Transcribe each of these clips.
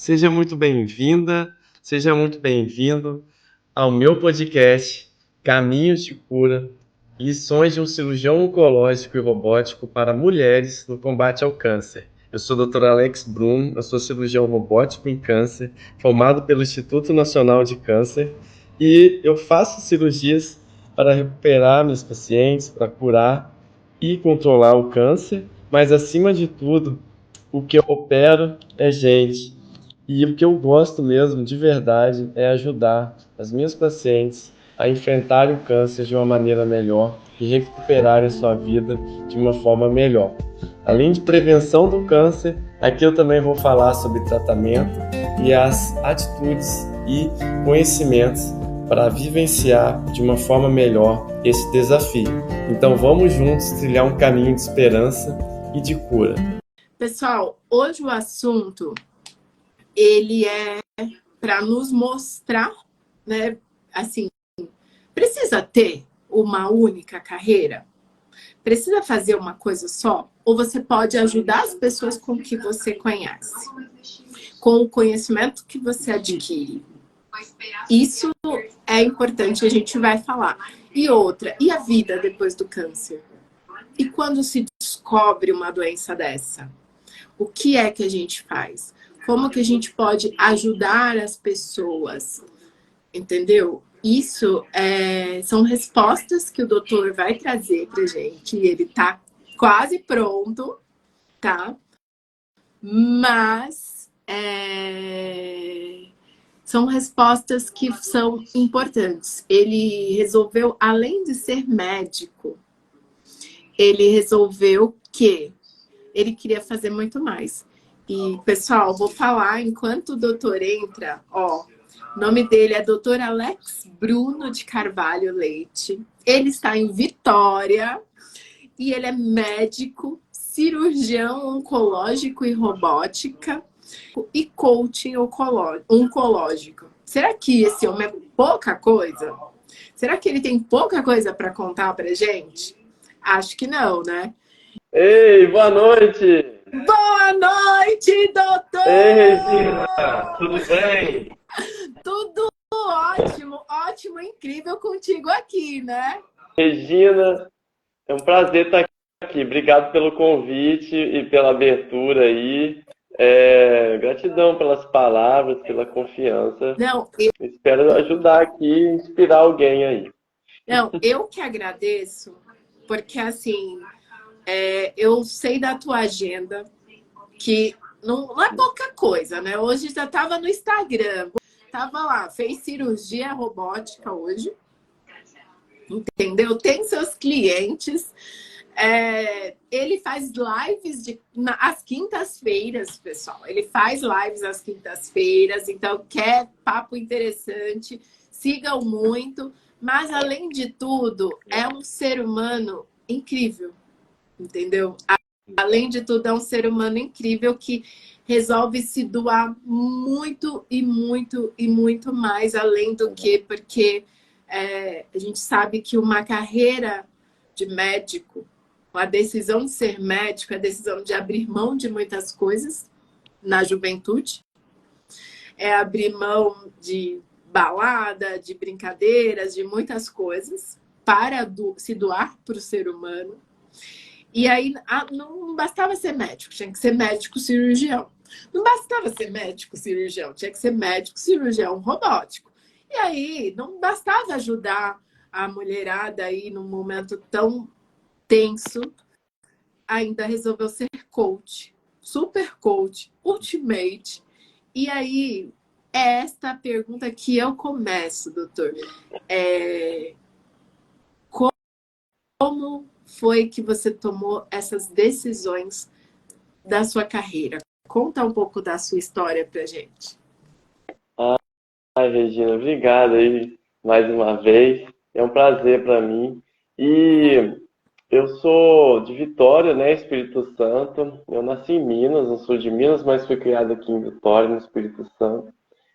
Seja muito bem-vinda, seja muito bem-vindo ao meu podcast Caminhos de Cura e Lições de um Cirurgião Oncológico e Robótico para Mulheres no Combate ao Câncer. Eu sou o Dr. Alex Bruno, eu sou cirurgião robótico em câncer, formado pelo Instituto Nacional de Câncer, e eu faço cirurgias para recuperar meus pacientes, para curar e controlar o câncer, mas acima de tudo, o que eu opero é gente. E o que eu gosto mesmo, de verdade, é ajudar as minhas pacientes a enfrentarem o câncer de uma maneira melhor e recuperarem a sua vida de uma forma melhor. Além de prevenção do câncer, aqui eu também vou falar sobre tratamento e as atitudes e conhecimentos para vivenciar de uma forma melhor esse desafio. Então vamos juntos trilhar um caminho de esperança e de cura. Pessoal, hoje o assunto ele é para nos mostrar, né? Assim, precisa ter uma única carreira? Precisa fazer uma coisa só? Ou você pode ajudar as pessoas com o que você conhece? Com o conhecimento que você adquire? Isso é importante, a gente vai falar. E outra, e a vida depois do câncer? E quando se descobre uma doença dessa? O que é que a gente faz? Como que a gente pode ajudar as pessoas? Entendeu? Isso são respostas que o doutor vai trazer pra gente. Ele tá quase pronto, tá? Mas são respostas que são importantes. Ele resolveu, além de ser médico, ele resolveu que ele queria fazer muito mais. E, pessoal, vou falar enquanto o doutor entra, ó. O nome dele é Dr. Alex Bruno de Carvalho Leite. Ele está em Vitória e ele é médico, cirurgião oncológico e robótica e coaching oncológico. Será que esse homem é pouca coisa? Será que ele tem pouca coisa para contar pra gente? Acho que não, né? Ei, boa noite! Boa noite, doutor! Ei, Regina! Tudo bem? Tudo ótimo, ótimo, incrível contigo aqui, né? Regina, é um prazer estar aqui. Obrigado pelo convite e pela abertura aí. Gratidão pelas palavras, pela confiança. Não, Espero ajudar aqui e inspirar alguém aí. eu que agradeço, porque assim, eu sei da tua agenda, que não é pouca coisa, né? Hoje já estava no Instagram, tava lá, fez cirurgia robótica hoje, entendeu? Tem seus clientes. Ele faz lives às quintas-feiras, pessoal. Ele faz lives às quintas-feiras, então quer papo interessante, sigam muito. Mas, além de tudo, é um ser humano incrível, entendeu? Além de tudo, é um ser humano incrível que resolve se doar muito e muito e muito mais, além do que, porque a gente sabe que uma carreira de médico, a decisão de ser médico, a decisão de abrir mão de muitas coisas na juventude, é abrir mão de balada, de brincadeiras, de muitas coisas para se doar para o ser humano. E aí não bastava ser médico, tinha que ser médico cirurgião. Não bastava ser médico cirurgião, tinha que ser médico cirurgião robótico. E aí não bastava ajudar a mulherada aí num momento tão tenso, ainda resolveu ser coach, super coach, ultimate. E aí, é esta pergunta que eu começo, doutor. Como foi que você tomou essas decisões da sua carreira? Conta um pouco da sua história pra gente. Ai, Regina, obrigado aí mais uma vez. É um prazer para mim. E eu sou de Vitória, né, Espírito Santo. Eu nasci em Minas, no sul de Minas, mas fui criado aqui em Vitória, no Espírito Santo.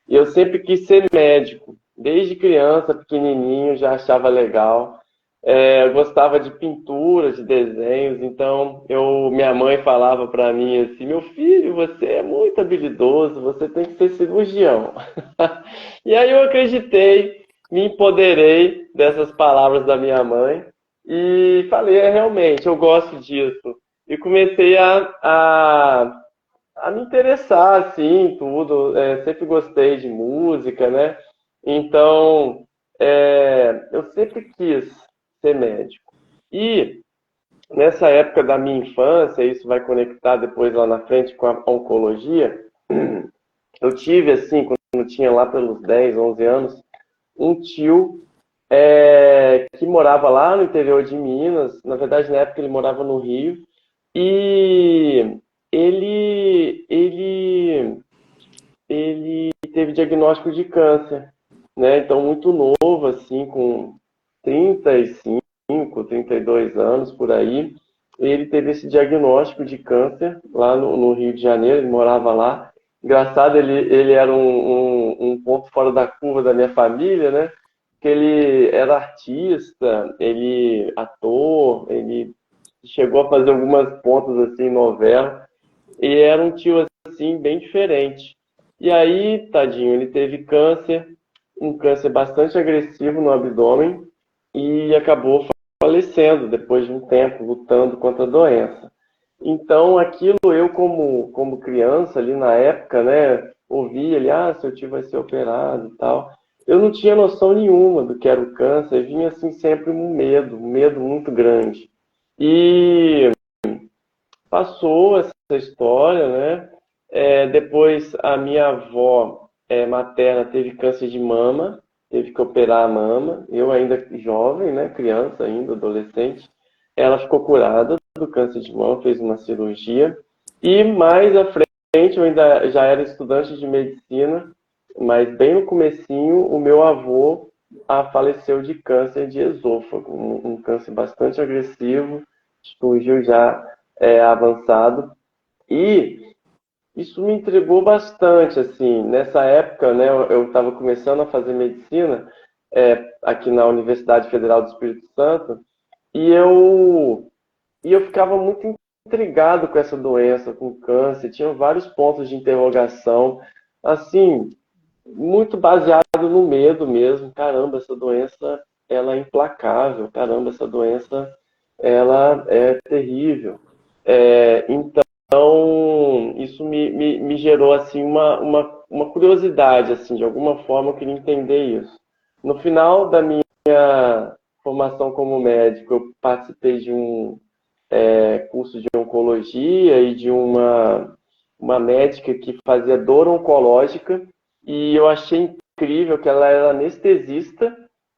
E eu sempre quis ser médico. Desde criança, pequenininho, já achava legal. Eu gostava de pintura, de desenhos, então minha mãe falava para mim assim, meu filho, você é muito habilidoso, você tem que ser cirurgião. E aí eu acreditei, me empoderei dessas palavras da minha mãe e falei, realmente, eu gosto disso. E comecei a me interessar, assim, tudo. Sempre gostei de música, né? Então, eu sempre quis ser médico. E nessa época da minha infância, isso vai conectar depois lá na frente com a oncologia, eu tive, assim, quando eu tinha lá pelos 10, 11 anos, um tio que morava lá no interior de Minas. Na verdade, na época ele morava no Rio. E ele teve diagnóstico de câncer, né? Então, muito novo, assim, com 35, 32 anos, por aí. Ele teve esse diagnóstico de câncer lá no Rio de Janeiro, ele morava lá. Engraçado, ele era um ponto fora da curva da minha família, né? Porque ele era artista, ele ator, ele chegou a fazer algumas pontas assim em novela, e era um tio assim bem diferente. E aí, tadinho, ele teve câncer, um câncer bastante agressivo no abdômen e acabou falecendo depois de um tempo lutando contra a doença. Então, aquilo eu como criança ali na época, né, ouvi ele, seu tio vai ser operado e tal. Eu não tinha noção nenhuma do que era o câncer, e vinha assim sempre um medo muito grande. E passou essa história, né? Depois a minha avó materna teve câncer de mama, teve que operar a mama. Eu ainda jovem, né? Criança ainda, adolescente. Ela ficou curada do câncer de mama, fez uma cirurgia. E mais à frente, eu ainda já era estudante de medicina, mas bem no comecinho, o meu avô faleceu de câncer de esôfago, um câncer bastante agressivo, surgiu já avançado. E isso me intrigou bastante, assim, nessa época, né, eu estava começando a fazer medicina aqui na Universidade Federal do Espírito Santo, e eu ficava muito intrigado com essa doença, com câncer, tinha vários pontos de interrogação, assim, muito baseado no medo mesmo. Caramba, essa doença, ela é implacável, caramba, essa doença, ela é terrível. Então, isso me gerou assim uma curiosidade, assim, de alguma forma eu queria entender isso. No final da minha formação como médico, eu participei de um curso de oncologia e de uma médica que fazia dor oncológica, e eu achei incrível que ela era anestesista,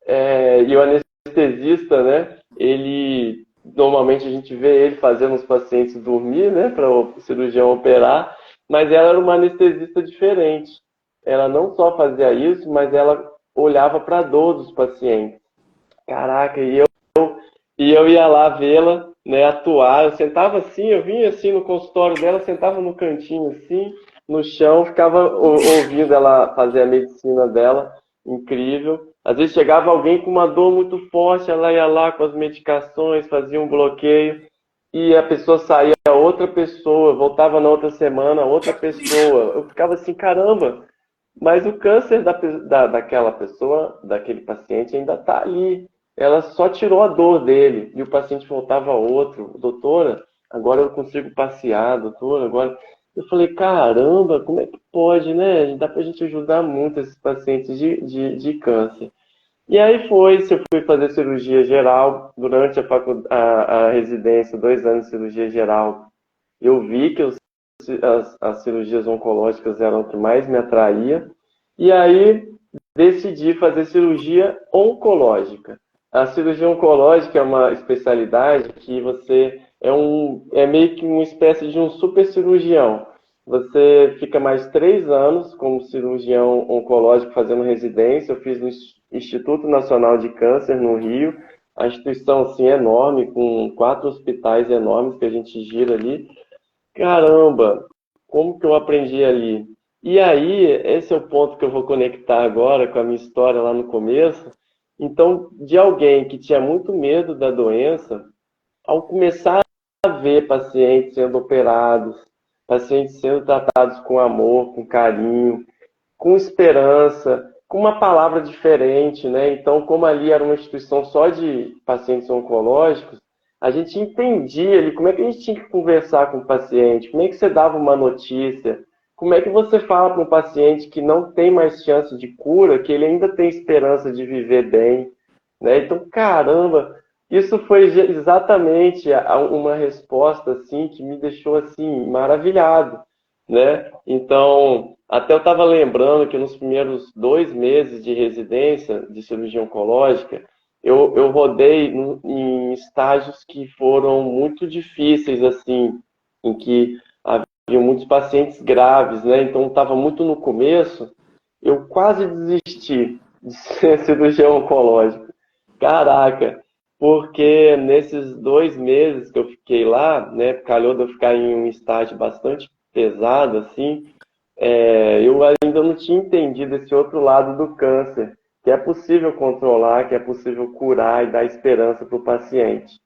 e o anestesista, né, ele normalmente a gente vê ele fazendo os pacientes dormir, né, para o cirurgião operar, mas ela era uma anestesista diferente. Ela não só fazia isso, mas ela olhava para a dor dos pacientes. Caraca, e eu ia lá vê-la, né, atuar. Eu sentava assim, eu vinha assim no consultório dela, sentava no cantinho assim, no chão, ficava ouvindo ela fazer a medicina dela, incrível. Às vezes chegava alguém com uma dor muito forte, ela ia lá com as medicações, fazia um bloqueio, e a pessoa saía, outra pessoa, voltava na outra semana, outra pessoa. Eu ficava assim, caramba, mas o câncer daquela pessoa, daquele paciente, ainda está ali. Ela só tirou a dor dele e o paciente voltava a outro. Doutora, agora eu consigo passear, doutora, agora. Eu falei, caramba, como é que pode, né? Dá pra gente ajudar muito esses pacientes de câncer. E aí eu fui fazer cirurgia geral durante a residência, 2 anos de cirurgia geral. Eu vi que as cirurgias oncológicas eram o que mais me atraía. E aí decidi fazer cirurgia oncológica. A cirurgia oncológica é uma especialidade que você é meio que uma espécie de um super cirurgião. Você fica mais 3 anos como cirurgião oncológico fazendo residência. Eu fiz no Instituto Nacional de Câncer no Rio. A instituição assim é enorme, com 4 hospitais enormes que a gente gira ali. Caramba, como que eu aprendi ali? E aí, esse é o ponto que eu vou conectar agora com a minha história lá no começo. Então, de alguém que tinha muito medo da doença, ao começar a ver pacientes sendo operados, pacientes sendo tratados com amor, com carinho, com esperança, com uma palavra diferente, né? Então, como ali era uma instituição só de pacientes oncológicos, a gente entendia ali como é que a gente tinha que conversar com o paciente, como é que você dava uma notícia, como é que você fala para um paciente que não tem mais chance de cura, que ele ainda tem esperança de viver bem, né? Então, caramba, isso foi exatamente uma resposta assim que me deixou assim maravilhado, né? Então, até eu estava lembrando que nos primeiros 2 meses de residência de cirurgia oncológica, eu rodei em estágios que foram muito difíceis, assim, em que havia muitos pacientes graves, né? Então, estava muito no começo, eu quase desisti de ser cirurgião oncológico. Caraca, porque nesses 2 meses que eu fiquei lá, né, calhou de eu ficar em um estágio bastante pesado, assim, eu ainda não tinha entendido esse outro lado do câncer, que é possível controlar, que é possível curar e dar esperança para o paciente.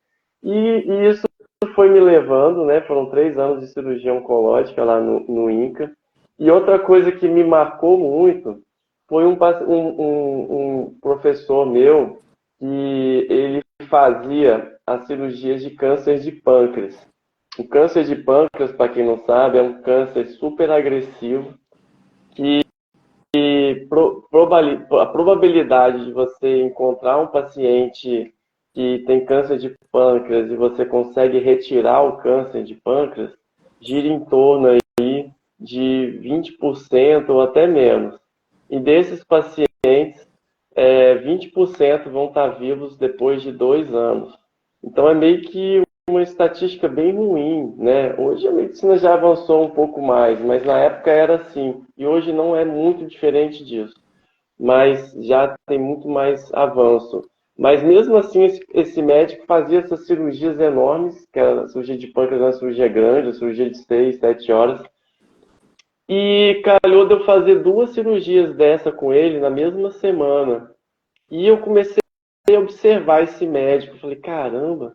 E isso foi me levando, né? Foram 3 anos de cirurgia oncológica lá no INCA. E outra coisa que me marcou muito foi um professor meu que ele fazia as cirurgias de câncer de pâncreas. O câncer de pâncreas, para quem não sabe, é um câncer super agressivo que a probabilidade de você encontrar um paciente que tem câncer de pâncreas e você consegue retirar o câncer de pâncreas gira em torno aí de 20% ou até menos. E desses pacientes, 20% vão estar vivos depois de 2 anos. Então é meio que uma estatística bem ruim, né? Hoje a medicina já avançou um pouco mais, mas na época era assim. E hoje não é muito diferente disso. Mas já tem muito mais avanço. Mas mesmo assim, esse médico fazia essas cirurgias enormes, que era a cirurgia de pâncreas, uma cirurgia grande, a cirurgia de 6, 7 horas. E calhou de eu fazer 2 cirurgias dessa com ele na mesma semana. E eu comecei a observar esse médico. Falei, caramba,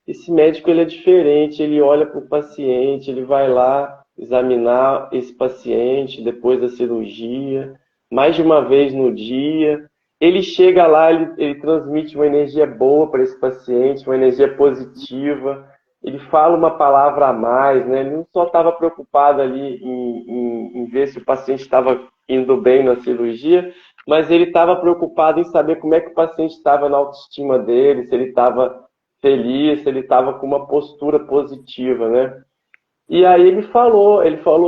esse médico ele é diferente. Ele olha para o paciente, ele vai lá examinar esse paciente depois da cirurgia, mais de uma vez no dia. Ele chega lá, ele transmite uma energia boa para esse paciente, uma energia positiva. Ele fala uma palavra a mais, né? Ele não só estava preocupado ali em ver se o paciente estava indo bem na cirurgia, mas ele estava preocupado em saber como é que o paciente estava na autoestima dele, se ele estava feliz, se ele estava com uma postura positiva, né? E aí ele falou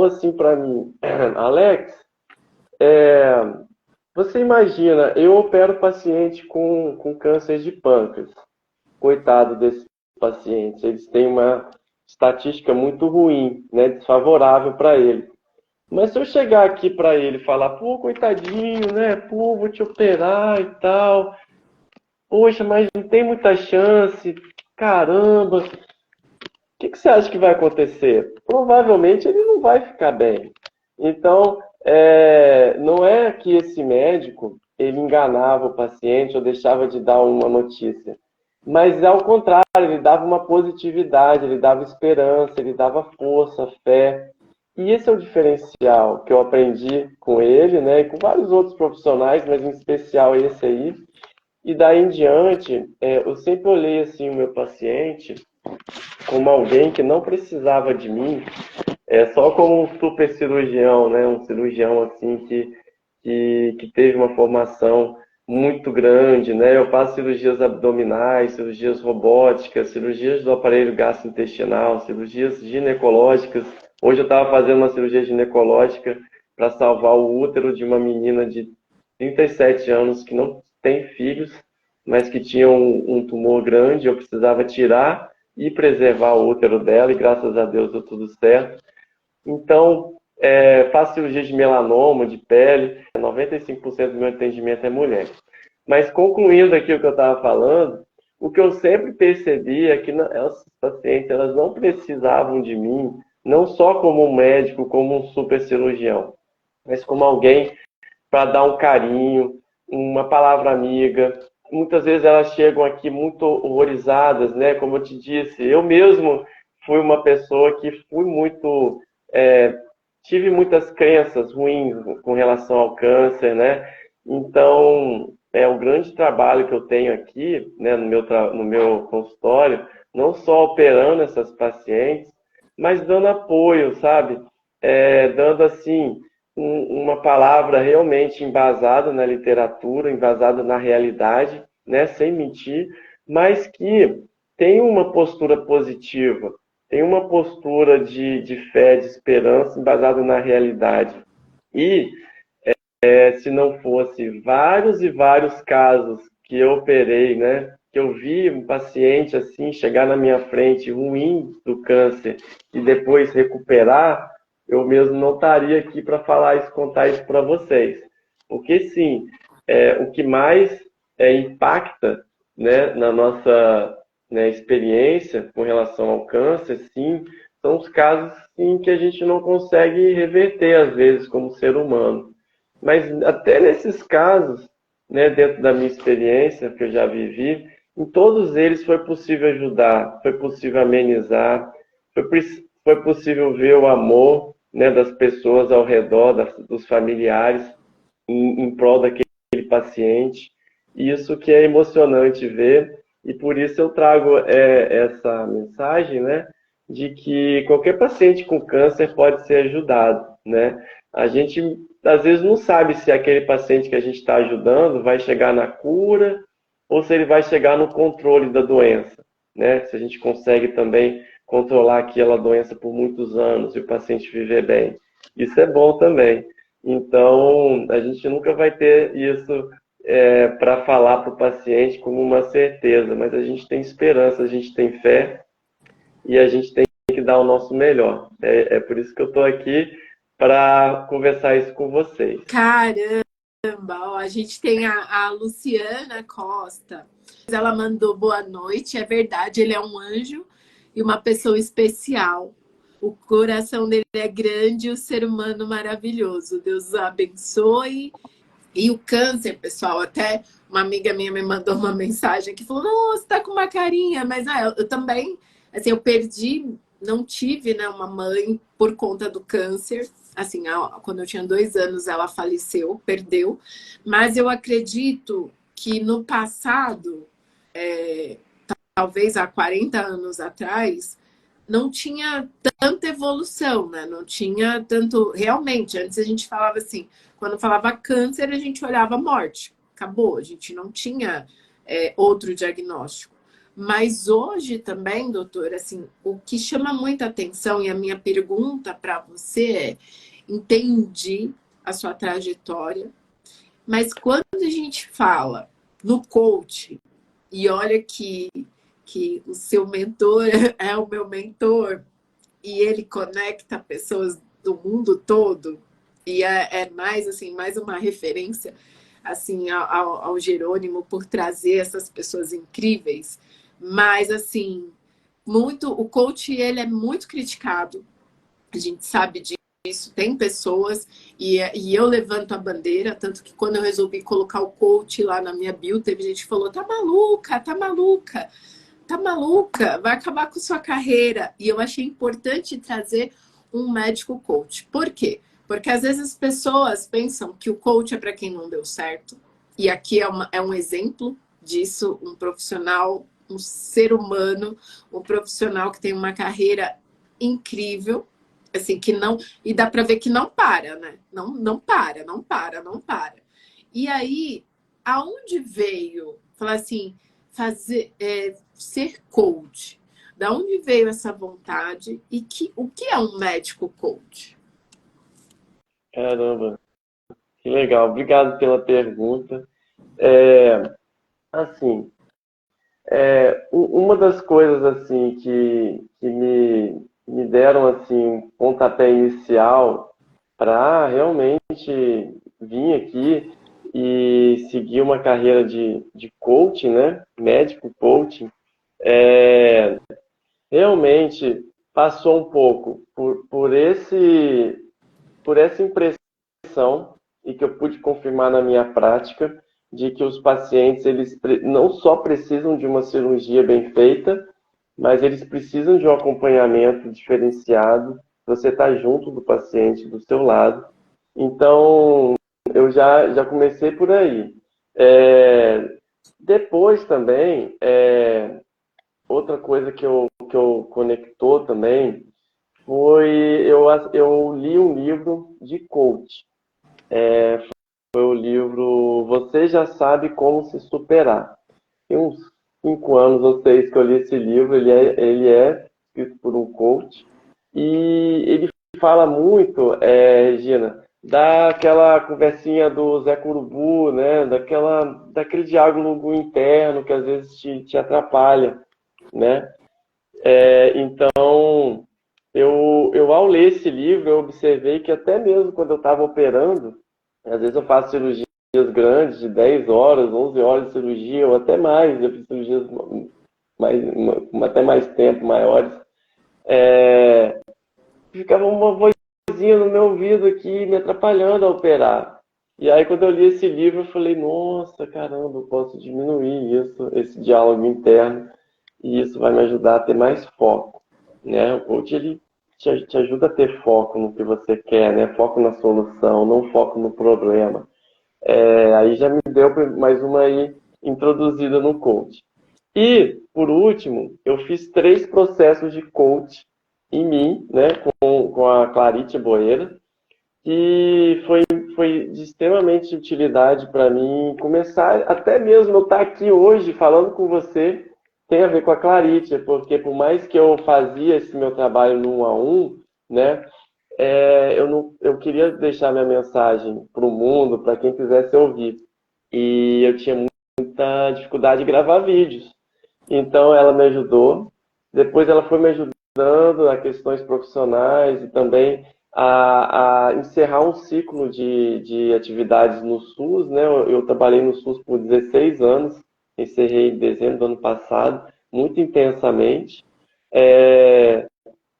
assim para mim, Alex, você imagina, eu opero paciente com câncer de pâncreas. Coitado desses pacientes, eles têm uma estatística muito ruim, né, desfavorável para ele. Mas se eu chegar aqui para ele e falar, pô, coitadinho, né, pô, vou te operar e tal, poxa, mas não tem muita chance, caramba, o que você acha que vai acontecer? Provavelmente ele não vai ficar bem. Então, não é que esse médico ele enganava o paciente ou deixava de dar uma notícia, mas ao contrário, ele dava uma positividade, ele dava esperança, ele dava força, fé. E esse é o diferencial que eu aprendi com ele, né, e com vários outros profissionais, mas em especial esse aí. E daí em diante, eu sempre olhei assim o meu paciente como alguém que não precisava de mim, só como um super cirurgião, né? Um cirurgião assim que teve uma formação muito grande, né? Eu faço cirurgias abdominais, cirurgias robóticas, cirurgias do aparelho gastrointestinal, cirurgias ginecológicas. Hoje eu estava fazendo uma cirurgia ginecológica para salvar o útero de uma menina de 37 anos que não tem filhos, mas que tinha um tumor grande, eu precisava tirar e preservar o útero dela, e graças a Deus deu tudo certo. Então, faço cirurgia de melanoma, de pele, 95% do meu atendimento é mulher. Mas concluindo aqui o que eu estava falando, o que eu sempre percebi é que essas pacientes elas não precisavam de mim, não só como um médico, como um super cirurgião, mas como alguém para dar um carinho, uma palavra amiga, muitas vezes elas chegam aqui muito horrorizadas, né? Como eu te disse, eu mesmo fui uma pessoa que fui muito, tive muitas crenças ruins com relação ao câncer, né? Então, o grande trabalho que eu tenho aqui, né, no meu consultório, não só operando essas pacientes, mas dando apoio, sabe? Dando, assim, uma palavra realmente embasada na literatura, embasada na realidade, né, sem mentir, mas que tem uma postura positiva, tem uma postura de fé, de esperança embasada na realidade. E se não fosse vários e vários casos que eu operei, né, que eu vi um paciente assim chegar na minha frente ruim do câncer e depois recuperar, eu mesmo não estaria aqui para falar isso, contar isso para vocês. Porque sim, o que mais impacta, né, na nossa, né, experiência com relação ao câncer, sim, são os casos sim, que a gente não consegue reverter às vezes como ser humano. Mas até nesses casos, né, dentro da minha experiência que eu já vivi, em todos eles foi possível ajudar, foi possível amenizar, foi possível ver o amor, né, das pessoas ao redor, dos familiares, em prol daquele paciente. Isso que é emocionante ver, e por isso eu trago essa mensagem, né, de que qualquer paciente com câncer pode ser ajudado, né? A gente às vezes não sabe se aquele paciente que a gente está ajudando vai chegar na cura ou se ele vai chegar no controle da doença, né? Se a gente consegue também controlar aquela doença por muitos anos e o paciente viver bem. Isso é bom também. Então, a gente nunca vai ter isso para falar para o paciente como uma certeza, mas a gente tem esperança, a gente tem fé e a gente tem que dar o nosso melhor. É por isso que eu estou aqui para conversar isso com vocês. Caramba, ó, a gente tem a Luciana Costa. Ela mandou boa noite, é verdade, ele é um anjo e uma pessoa especial. O coração dele é grande e o ser humano maravilhoso. Deus o abençoe. E o câncer, pessoal, até uma amiga minha me mandou uma mensagem que falou: nossa, tá com uma carinha, mas eu também, assim, eu perdi, não tive, né, uma mãe por conta do câncer. Assim, quando eu tinha 2 anos, ela faleceu, perdeu. Mas eu acredito que no passado, talvez há 40 anos atrás, não tinha tanta evolução, né? Não tinha tanto. Realmente, antes a gente falava assim, quando falava câncer, a gente olhava morte. Acabou, a gente não tinha outro diagnóstico. Mas hoje também, doutor, assim, o que chama muita atenção, e a minha pergunta para você é: entendi a sua trajetória, mas quando a gente fala no coach, e olha que o seu mentor é o meu mentor, e ele conecta pessoas do mundo todo, e é mais assim, mais uma referência assim ao Jerônimo por trazer essas pessoas incríveis. Mas assim, muito o coach ele é muito criticado, a gente sabe disso, tem pessoas, e eu levanto a bandeira, tanto que quando eu resolvi colocar o coach lá na minha bio, teve gente que falou: tá maluca, tá maluca, tá maluca, vai acabar com sua carreira. E eu achei importante trazer um médico coach. Por quê? Porque às vezes as pessoas pensam que o coach é para quem não deu certo. E aqui é um exemplo disso, um profissional, um ser humano, um profissional que tem uma carreira incrível, assim, que não... E dá para ver que não para, né? Não para, não para, não para. E aí, aonde veio, falar assim, ser coach? Da onde veio essa vontade e o que é um médico coach? Caramba, que legal. Obrigado pela pergunta. Assim, uma das coisas assim que me deram assim um pontapé inicial para realmente vir aqui e seguir uma carreira de coaching, né? Médico coaching, realmente passou um pouco por essa impressão e que eu pude confirmar na minha prática de que os pacientes eles não só precisam de uma cirurgia bem feita, mas eles precisam de um acompanhamento diferenciado. Você está junto do paciente, do seu lado. Então, eu já comecei por aí. Depois também, outra coisa que eu conectou também foi eu li um livro de coach. Foi o livro Você Já Sabe Como Se Superar. Tem uns 5 anos ou 6 que eu li esse livro. Ele é escrito por um coach e ele fala muito, Regina, daquela conversinha do Zé Curubu, né? Daquele diálogo interno que às vezes te atrapalha, né? Então, eu ao ler esse livro, eu observei que até mesmo quando eu estava operando, às vezes eu faço cirurgias grandes, de 10 horas, 11 horas de cirurgia, ou até mais, eu fiz cirurgias até mais tempo, maiores. Ficava uma vozinha no meu ouvido aqui, me atrapalhando a operar. E aí, quando eu li esse livro, eu falei, nossa, caramba, eu posso diminuir isso, esse diálogo interno, e isso vai me ajudar a ter mais foco, né? O coach, ele te ajuda a ter foco no que você quer, né? Foco na solução, não foco no problema. Aí já me deu mais uma aí introduzida no coach. E, por último, eu fiz 3 processos de coach em mim, né? Com a Clarite Boeira, que foi de extremamente utilidade para mim começar, até mesmo eu estar aqui hoje falando com você, tem a ver com a Clarite, porque por mais que eu fazia esse meu trabalho no 1 a 1, né? Eu queria deixar minha mensagem para o mundo, para quem quisesse ouvir. E eu tinha muita dificuldade de gravar vídeos. Então ela me ajudou. Depois ela foi me ajudando a questões profissionais e também a encerrar um ciclo de atividades no SUS, né? Eu trabalhei no SUS por 16 anos, encerrei em dezembro do ano passado, muito intensamente.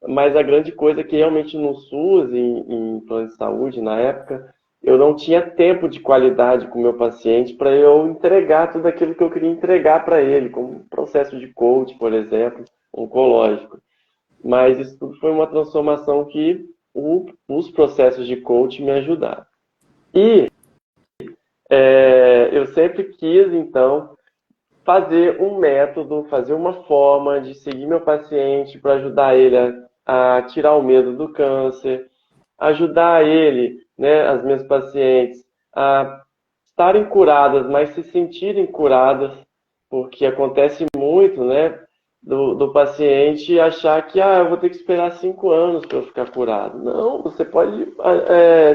Mas a grande coisa é que realmente no SUS, em plano de saúde, na época, eu não tinha tempo de qualidade com o meu paciente para eu entregar tudo aquilo que eu queria entregar para ele, como um processo de coach, por exemplo, oncológico. Mas isso tudo foi uma transformação que os processos de coach me ajudaram. E eu sempre quis, então, fazer um método, fazer uma forma de seguir meu paciente para ajudar ele a tirar o medo do câncer, ajudar ele, né, as minhas pacientes, a estarem curadas, mas se sentirem curadas, porque acontece muito, né, do paciente achar que eu vou ter que esperar 5 anos para eu ficar curado. Não, você pode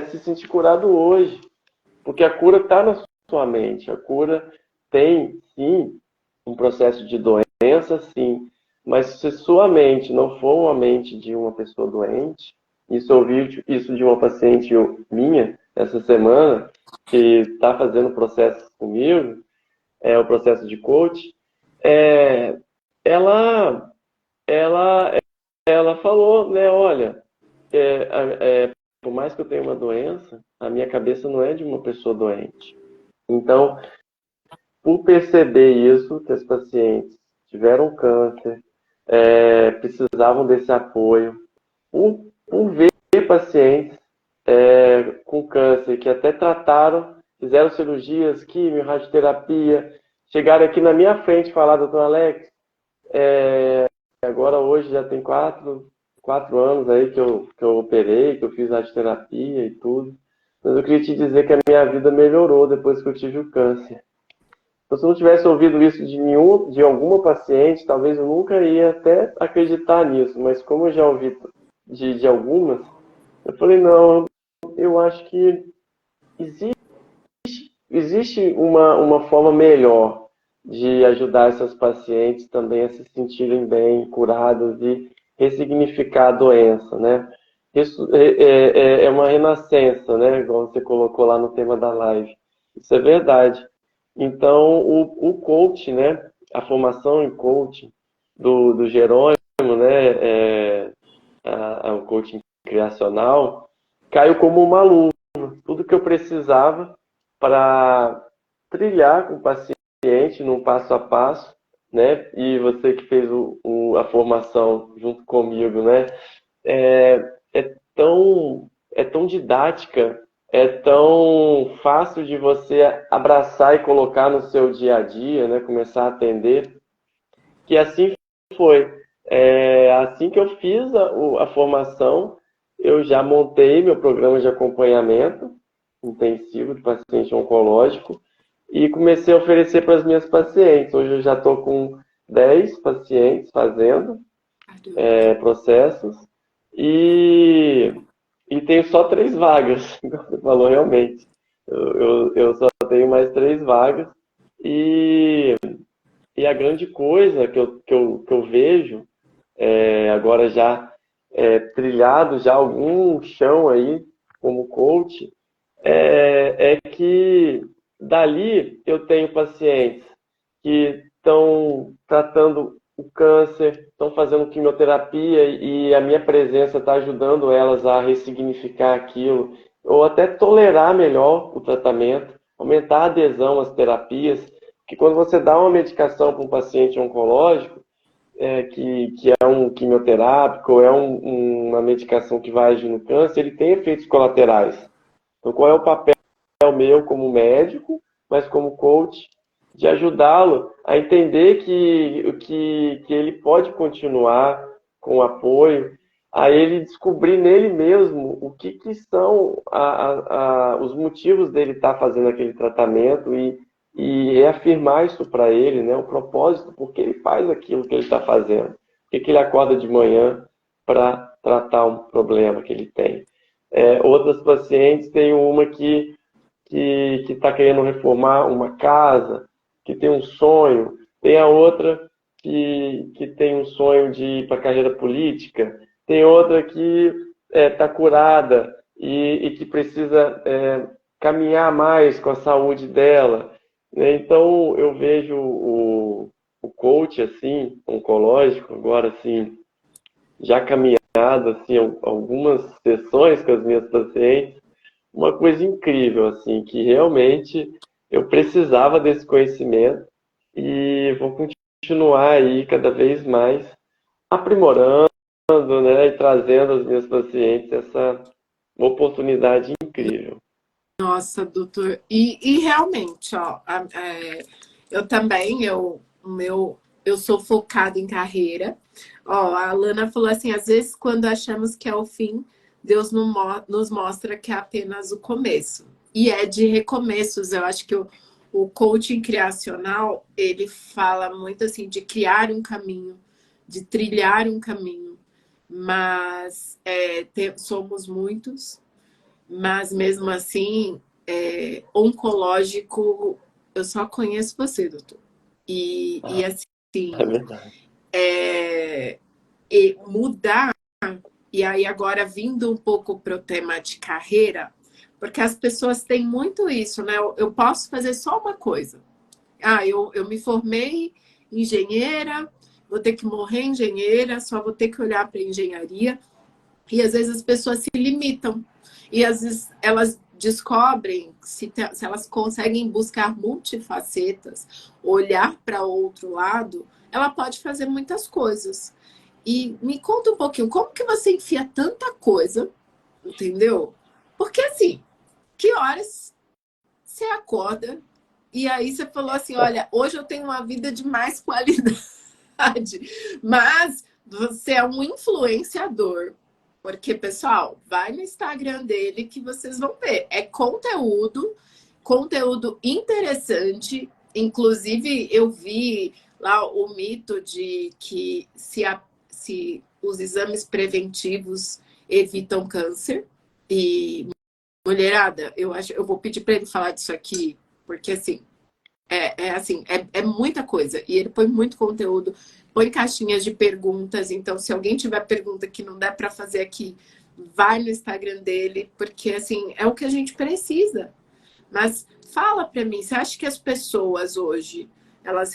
se sentir curado hoje, porque a cura está na sua mente. A cura tem, sim, um processo de doença, sim, mas se sua mente não for uma mente de uma pessoa doente, isso eu ouvi isso de uma paciente minha essa semana, que está fazendo processo comigo, o processo de coach, ela, ela, ela falou, né, olha, por mais que eu tenha uma doença, a minha cabeça não é de uma pessoa doente. Então, por perceber isso, que as pacientes tiveram câncer, precisavam desse apoio, por ver pacientes com câncer que até trataram, fizeram cirurgias, quimio, radioterapia, chegaram aqui na minha frente e falaram, doutor Alex, agora hoje já tem 4 anos aí que eu operei, que eu fiz radioterapia e tudo, mas eu queria te dizer que a minha vida melhorou depois que eu tive o câncer. Então, se eu não tivesse ouvido isso de alguma paciente, talvez eu nunca ia até acreditar nisso. Mas como eu já ouvi de algumas, eu falei, não, eu acho que existe uma forma melhor de ajudar essas pacientes também a se sentirem bem, curadas e ressignificar a doença, né? Isso é uma renascença, né? Igual você colocou lá no tema da live. Isso é verdade. Então, o coach, né, a formação em coaching do Jerônimo, né, o coaching criacional, caiu como uma luva. Tudo que eu precisava para trilhar com o paciente num passo a passo, né? E você que fez a formação junto comigo, né? É tão didática, é tão fácil de você abraçar e colocar no seu dia a dia, né? Começar a atender, que assim foi. Assim que eu fiz a formação, eu já montei meu programa de acompanhamento intensivo de paciente oncológico e comecei a oferecer para as minhas pacientes. Hoje eu já estou com 10 pacientes fazendo processos e tenho só 3 vagas, como você falou realmente. Eu só tenho mais 3 vagas e a grande coisa que eu vejo, agora já trilhado já algum chão aí como coach, é que dali eu tenho pacientes que estão tratando o câncer, estão fazendo quimioterapia e a minha presença está ajudando elas a ressignificar aquilo, ou até tolerar melhor o tratamento, aumentar a adesão às terapias, porque quando você dá uma medicação para um paciente oncológico, que é um quimioterápico, ou é uma medicação que vai agir no câncer, ele tem efeitos colaterais. Então, qual é o papel meu como médico, mas como coach, de ajudá-lo a entender que ele pode continuar com apoio, a ele descobrir nele mesmo o que são os motivos dele estar fazendo aquele tratamento e reafirmar isso para ele, né, o propósito, por que ele faz aquilo que ele está fazendo, por que ele acorda de manhã para tratar um problema que ele tem. Outras pacientes têm uma que está querendo reformar uma casa, que tem um sonho, tem a outra que tem um sonho de ir para a carreira política, tem outra que está curada e que precisa caminhar mais com a saúde dela. Então, eu vejo o coach, assim, oncológico, agora, assim, já caminhado, assim, algumas sessões com as minhas pacientes, uma coisa incrível, assim, que realmente eu precisava desse conhecimento e vou continuar aí cada vez mais aprimorando, né, e trazendo às minhas pacientes essa oportunidade incrível. Nossa, doutor. E realmente, ó, eu também, eu sou focada em carreira. Ó, a Alana falou assim, às vezes quando achamos que é o fim, Deus nos mostra que é apenas o começo. E é de recomeços. Eu acho que o coaching criacional, ele fala muito assim de criar um caminho, de trilhar um caminho. Mas somos muitos. Mas mesmo assim, oncológico, eu só conheço você, doutor. E assim, É verdade. E mudar, e aí agora vindo um pouco para o tema de carreira, porque as pessoas têm muito isso, né? Eu posso fazer só uma coisa. Eu me formei engenheira, vou ter que morrer engenheira, só vou ter que olhar para engenharia. E às vezes as pessoas se limitam. E às vezes elas descobrem, se elas conseguem buscar multifacetas, olhar para outro lado, ela pode fazer muitas coisas. E me conta um pouquinho, como que você enfia tanta coisa, entendeu? Porque assim, que horas você acorda e aí você falou assim, olha, hoje eu tenho uma vida de mais qualidade, mas você é um influenciador. Porque, pessoal, vai no Instagram dele que vocês vão ver. É conteúdo interessante. Inclusive, eu vi lá o mito de que se os exames preventivos evitam câncer. E, mulherada, eu vou pedir para ele falar disso aqui, porque assim, é muita coisa. E ele põe muito conteúdo, põe caixinhas de perguntas. Então, se alguém tiver pergunta que não der para fazer aqui, vai no Instagram dele, porque assim, é o que a gente precisa. Mas fala para mim, você acha que as pessoas hoje, elas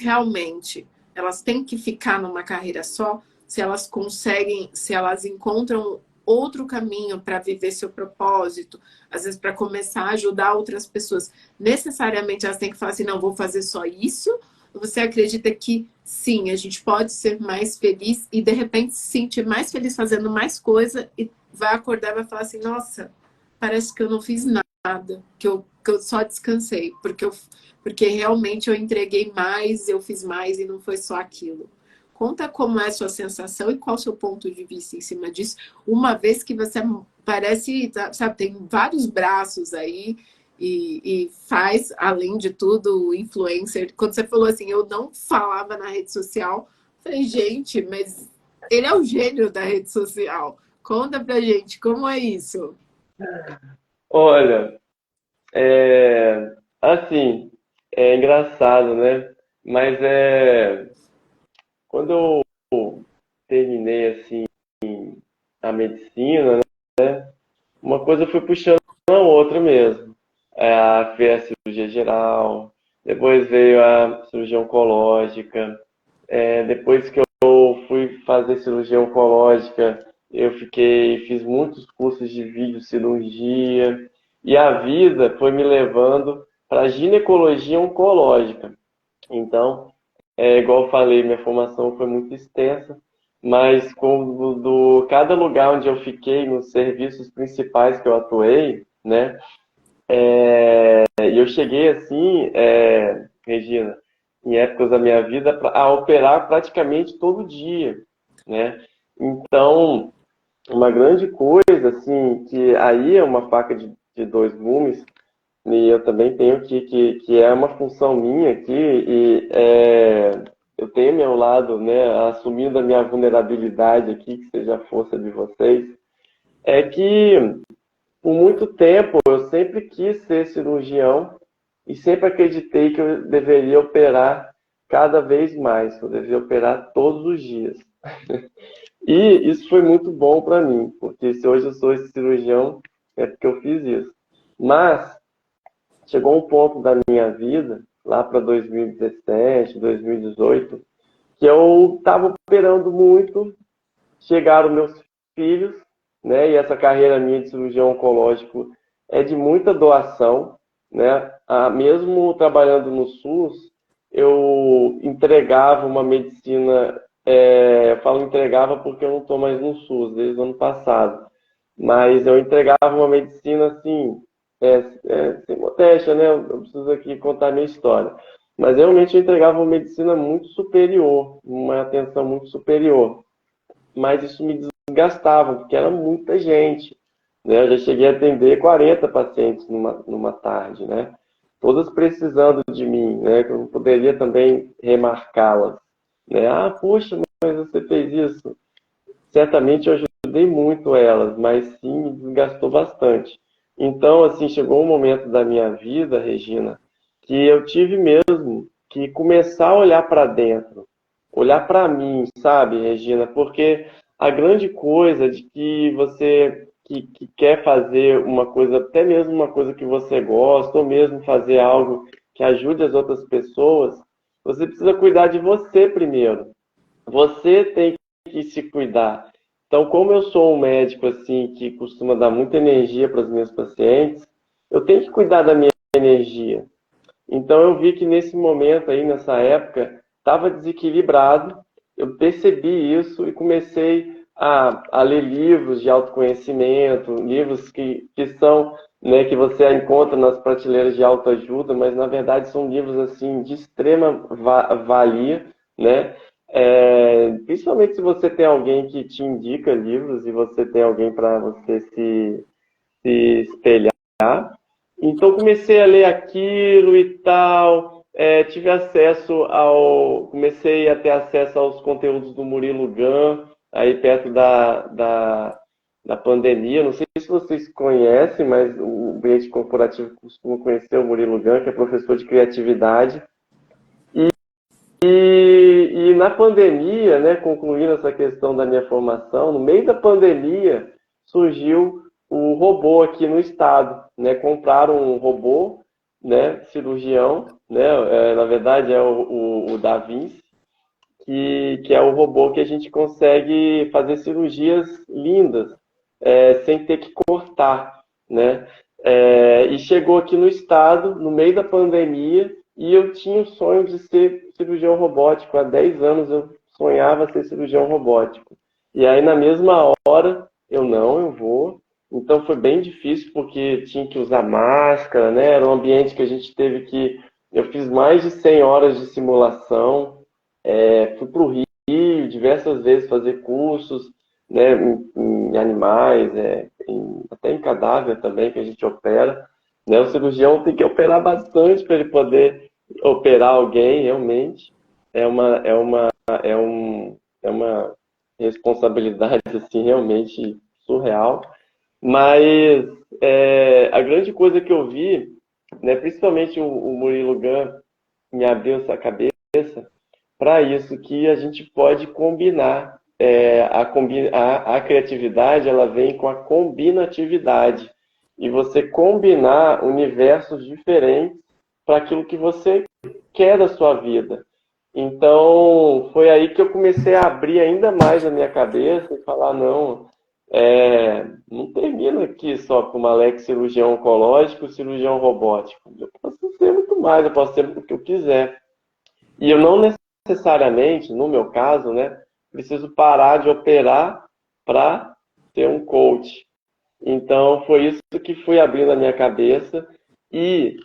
têm que ficar numa carreira só? Se elas conseguem, se elas encontram outro caminho para viver seu propósito, às vezes para começar a ajudar outras pessoas, necessariamente elas têm que falar assim, não, vou fazer só isso? Ou você acredita que sim, a gente pode ser mais feliz e de repente se sentir mais feliz fazendo mais coisa e vai acordar e vai falar assim, nossa, parece que eu não fiz nada, que eu só descansei, porque realmente eu entreguei mais, eu fiz mais e não foi só aquilo. Conta como é a sua sensação e qual o seu ponto de vista em cima disso, uma vez que você parece, sabe, tem vários braços aí e faz, além de tudo, influencer. Quando você falou assim, eu não falava na rede social, eu falei, gente, mas ele é o gênio da rede social. Conta pra gente, como é isso? Olha, assim, é engraçado, né? Mas quando eu terminei assim a medicina, né? Uma coisa foi puxando a outra mesmo. Foi a cirurgia geral, depois veio a cirurgia oncológica. Depois que eu fui fazer cirurgia oncológica, fiz muitos cursos de videocirurgia e a vida foi me levando para ginecologia oncológica. Então, igual eu falei, minha formação foi muito extensa, mas cada lugar onde eu fiquei, nos serviços principais que eu atuei, né? E eu cheguei assim, Regina, em épocas da minha vida, a operar praticamente todo dia, né? Então, uma grande coisa, assim, que aí é uma faca de dois gumes, e eu também tenho que é uma função minha aqui, eu tenho meu lado, né, assumindo a minha vulnerabilidade aqui, que seja a força de vocês, é que por muito tempo eu sempre quis ser cirurgião e sempre acreditei que eu deveria operar cada vez mais, que eu deveria operar todos os dias. E isso foi muito bom para mim, porque se hoje eu sou esse cirurgião, é porque eu fiz isso. Mas chegou um ponto da minha vida, lá para 2017, 2018, que eu estava operando muito, chegaram meus filhos, né? E essa carreira minha de cirurgião oncológico é de muita doação, né? Mesmo trabalhando no SUS, eu entregava uma medicina, eu falo entregava porque eu não estou mais no SUS desde o ano passado, mas eu entregava uma medicina assim, sem modéstia, né? Eu preciso aqui contar a minha história. Mas realmente eu entregava uma medicina muito superior, uma atenção muito superior. Mas isso me desgastava, porque era muita gente, né? Eu já cheguei a atender 40 pacientes numa tarde, né? Todas precisando de mim, né? Que eu não poderia também remarcá-las, né? Ah, puxa, mas você fez isso. Certamente eu ajudei muito elas, mas sim me desgastou bastante. Então, assim, chegou um momento da minha vida, Regina, que eu tive mesmo que começar a olhar para dentro, olhar para mim, sabe, Regina? Porque a grande coisa de que você que quer fazer uma coisa, até mesmo uma coisa que você gosta, ou mesmo fazer algo que ajude as outras pessoas, você precisa cuidar de você primeiro. Você tem que se cuidar. Então, como eu sou um médico assim que costuma dar muita energia para os meus pacientes, eu tenho que cuidar da minha energia. Então, eu vi que nesse momento aí, nessa época, estava desequilibrado. Eu percebi isso e comecei a ler livros de autoconhecimento, livros que são, né, que você encontra nas prateleiras de autoajuda, mas na verdade são livros assim de extrema valia, né? Principalmente se você tem alguém que te indica livros e você tem alguém para você se espelhar. Então comecei a ler aquilo e tal, comecei a ter acesso aos conteúdos do Murilo Gun, aí perto da pandemia. Não sei se vocês conhecem, mas o ambiente corporativo costuma conhecer o Murilo Gun, que é professor de criatividade. E na pandemia, né, concluindo essa questão da minha formação, no meio da pandemia surgiu o robô aqui no estado, né? Compraram um robô, né, cirurgião, né? Na verdade é o Da Vinci, que é o robô que a gente consegue fazer cirurgias lindas. sem ter que cortar, né? E chegou aqui no estado, no meio da pandemia, e eu tinha o sonho de ser cirurgião robótico. Há 10 anos eu sonhava ser cirurgião robótico. E aí, na mesma hora, eu vou. Então foi bem difícil, porque tinha que usar máscara, né? Era um ambiente que a gente teve que... Eu fiz mais de 100 horas de simulação, fui para o Rio diversas vezes fazer cursos, né, em animais, até em cadáver também, que a gente opera. Né? O cirurgião tem que operar bastante para ele poder operar alguém, realmente. É uma responsabilidade assim, realmente surreal. Mas a grande coisa que eu vi, né, principalmente o Murilo Gun me abriu essa cabeça para isso, que a gente pode combinar. A criatividade, ela vem com a combinatividade. E você combinar universos diferentes para aquilo que você quer da sua vida. Então, foi aí que eu comecei a abrir ainda mais a minha cabeça e falar, não termina aqui só como Alex cirurgião oncológico, cirurgião robótico. Eu posso ser muito mais, eu posso ser o que eu quiser. E eu não necessariamente, no meu caso, né, preciso parar de operar para ser um coach. Então, foi isso que foi abrindo a minha cabeça. E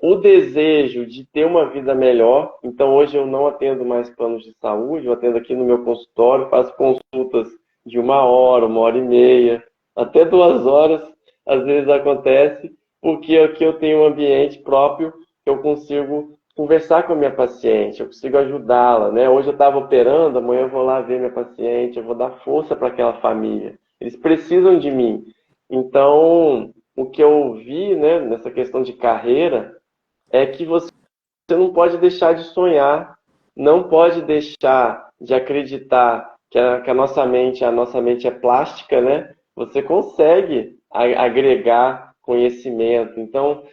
o desejo de ter uma vida melhor. Então, hoje eu não atendo mais planos de saúde, eu atendo aqui no meu consultório, faço consultas de 1 hora, 1 hora e meia, até 2 horas, às vezes acontece, porque aqui eu tenho um ambiente próprio que eu consigo conversar com a minha paciente, eu consigo ajudá-la, né? Hoje eu estava operando, amanhã eu vou lá ver minha paciente, eu vou dar força para aquela família. Eles precisam de mim. Então, o que eu vi, né, nessa questão de carreira é que você não pode deixar de sonhar, não pode deixar de acreditar que a nossa mente é plástica, né? Você consegue agregar conhecimento. Então,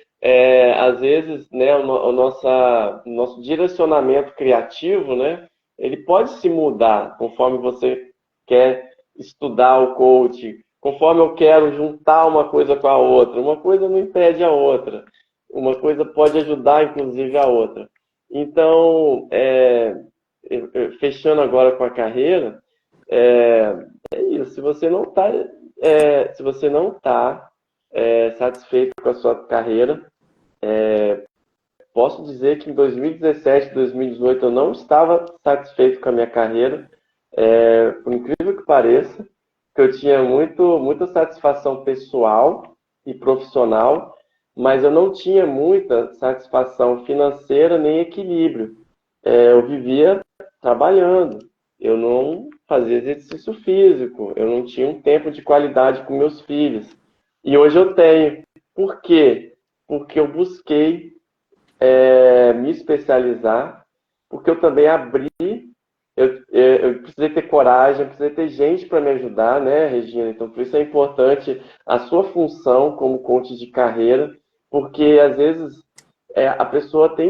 às vezes, né, o nosso direcionamento criativo, né, ele pode se mudar conforme você quer estudar o coaching, conforme eu quero juntar uma coisa com a outra. Uma coisa não impede a outra. Uma coisa pode ajudar, inclusive, a outra. Então, fechando agora com a carreira, é isso. Se você não tá satisfeito com a sua carreira, posso dizer que em 2017, 2018 eu não estava satisfeito com a minha carreira, por incrível que pareça, que eu tinha muita satisfação pessoal e profissional, mas eu não tinha muita satisfação financeira nem equilíbrio. Eu vivia trabalhando, eu não fazia exercício físico, eu não tinha um tempo de qualidade com meus filhos. E hoje eu tenho. Por quê? Porque eu busquei me especializar, porque eu também abri, eu precisei ter coragem, eu precisei ter gente para me ajudar, né, Regina? Então, por isso é importante a sua função como coach de carreira, porque às vezes a pessoa tem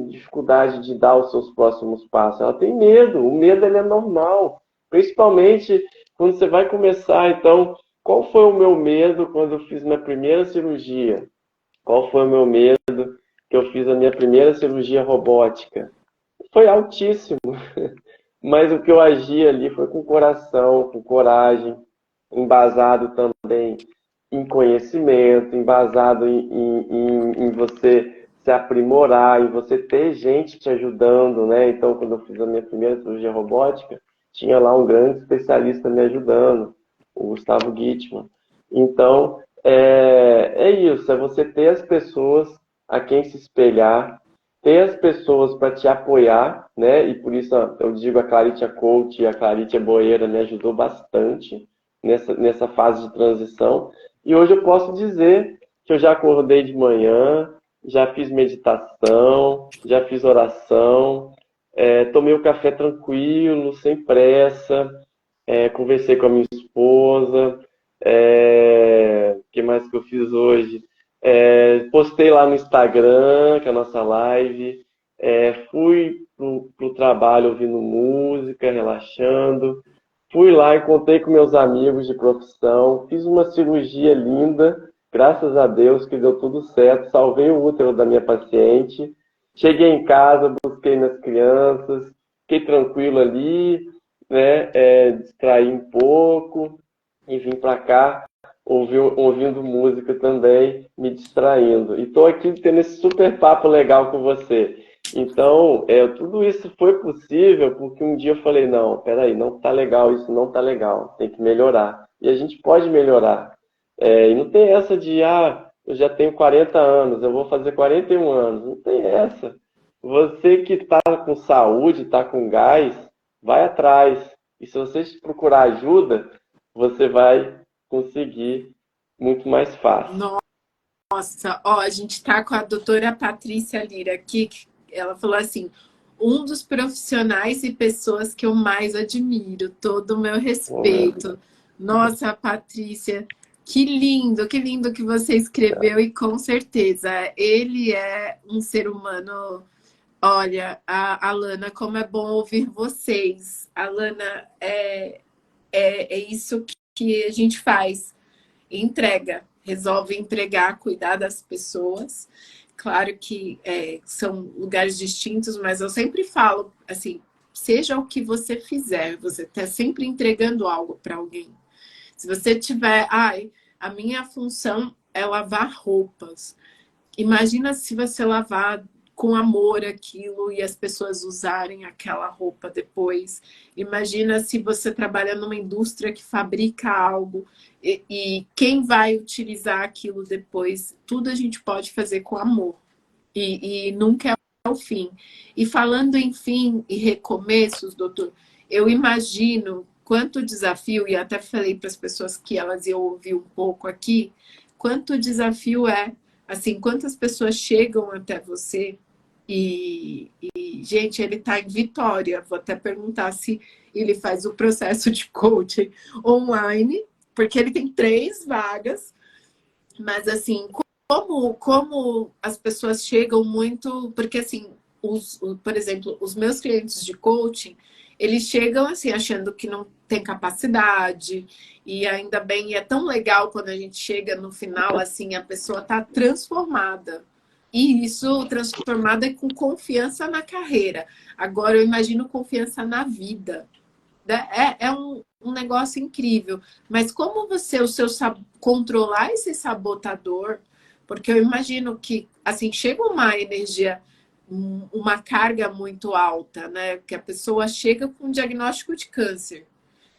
dificuldade de dar os seus próximos passos, ela tem medo, o medo ele é normal, principalmente quando você vai começar. Então, qual foi o meu medo quando eu fiz minha primeira cirurgia? Qual foi o meu medo que eu fiz a minha primeira cirurgia robótica? Foi altíssimo, mas o que eu agi ali foi com coração, com coragem, embasado também em conhecimento, embasado em você se aprimorar, em você ter gente te ajudando, né? Então, quando eu fiz a minha primeira cirurgia robótica, tinha lá um grande especialista me ajudando, o Gustavo Gittman. Então, é isso, é você ter as pessoas a quem se espelhar, ter as pessoas para te apoiar, né? E por isso eu digo, a Claritia Coach e a Claritia Boeira me ajudou bastante nessa fase de transição. E hoje eu posso dizer que eu já acordei de manhã, já fiz meditação, já fiz oração, tomei o café tranquilo, sem pressa, conversei com a minha esposa. O que mais que eu fiz hoje? Postei lá no Instagram, que é a nossa live. Fui pro trabalho ouvindo música, relaxando. Fui lá e contei com meus amigos de profissão, fiz uma cirurgia linda, graças a Deus que deu tudo certo, salvei o útero da minha paciente. Cheguei em casa, busquei minhas crianças, fiquei tranquilo ali, né, distraí um pouco e vim para cá ouvindo música também, me distraindo. E estou aqui tendo esse super papo legal com você. Então, tudo isso foi possível porque um dia eu falei, não, peraí, não está legal, isso não está legal, tem que melhorar. E a gente pode melhorar. E não tem essa de, eu já tenho 40 anos, eu vou fazer 41 anos. Não tem essa. Você que está com saúde, está com gás, vai atrás. E se você procurar ajuda, você vai conseguir muito mais fácil. Nossa, ó, a gente tá com a doutora Patrícia Lira aqui, que ela falou assim, um dos profissionais e pessoas que eu mais admiro, todo o meu respeito. Nossa, Patrícia, que lindo que você escreveu e com certeza, ele é um ser humano. Olha, a Alana, como é bom ouvir vocês. Alana, é isso que a gente faz. Entrega, resolve entregar, cuidar das pessoas. Claro que são lugares distintos, mas eu sempre falo assim, seja o que você fizer, você está sempre entregando algo para alguém. Se você tiver, a minha função é lavar roupas. Imagina se você lavar com amor aquilo e as pessoas usarem aquela roupa depois. Imagina se você trabalha numa indústria que fabrica algo e quem vai utilizar aquilo depois. Tudo a gente pode fazer com amor e nunca é o fim. E falando em fim e recomeços, doutor, eu imagino quanto desafio, e até falei para as pessoas que elas iam ouvir um pouco aqui, quanto desafio assim, quantas pessoas chegam até você e gente, ele está em Vitória. Vou até perguntar se ele faz o processo de coaching online, porque ele tem 3 vagas, mas assim, como as pessoas chegam muito, porque assim, por exemplo, os meus clientes de coaching, eles chegam assim achando que não tem capacidade, e ainda bem, é tão legal quando a gente chega no final, assim, a pessoa está transformada. E isso, transformada com confiança na carreira. Agora, eu imagino confiança na vida. É um negócio incrível. Mas como você, controlar esse sabotador, porque eu imagino que, assim, chega uma energia, uma carga muito alta, né? Que a pessoa chega com um diagnóstico de câncer.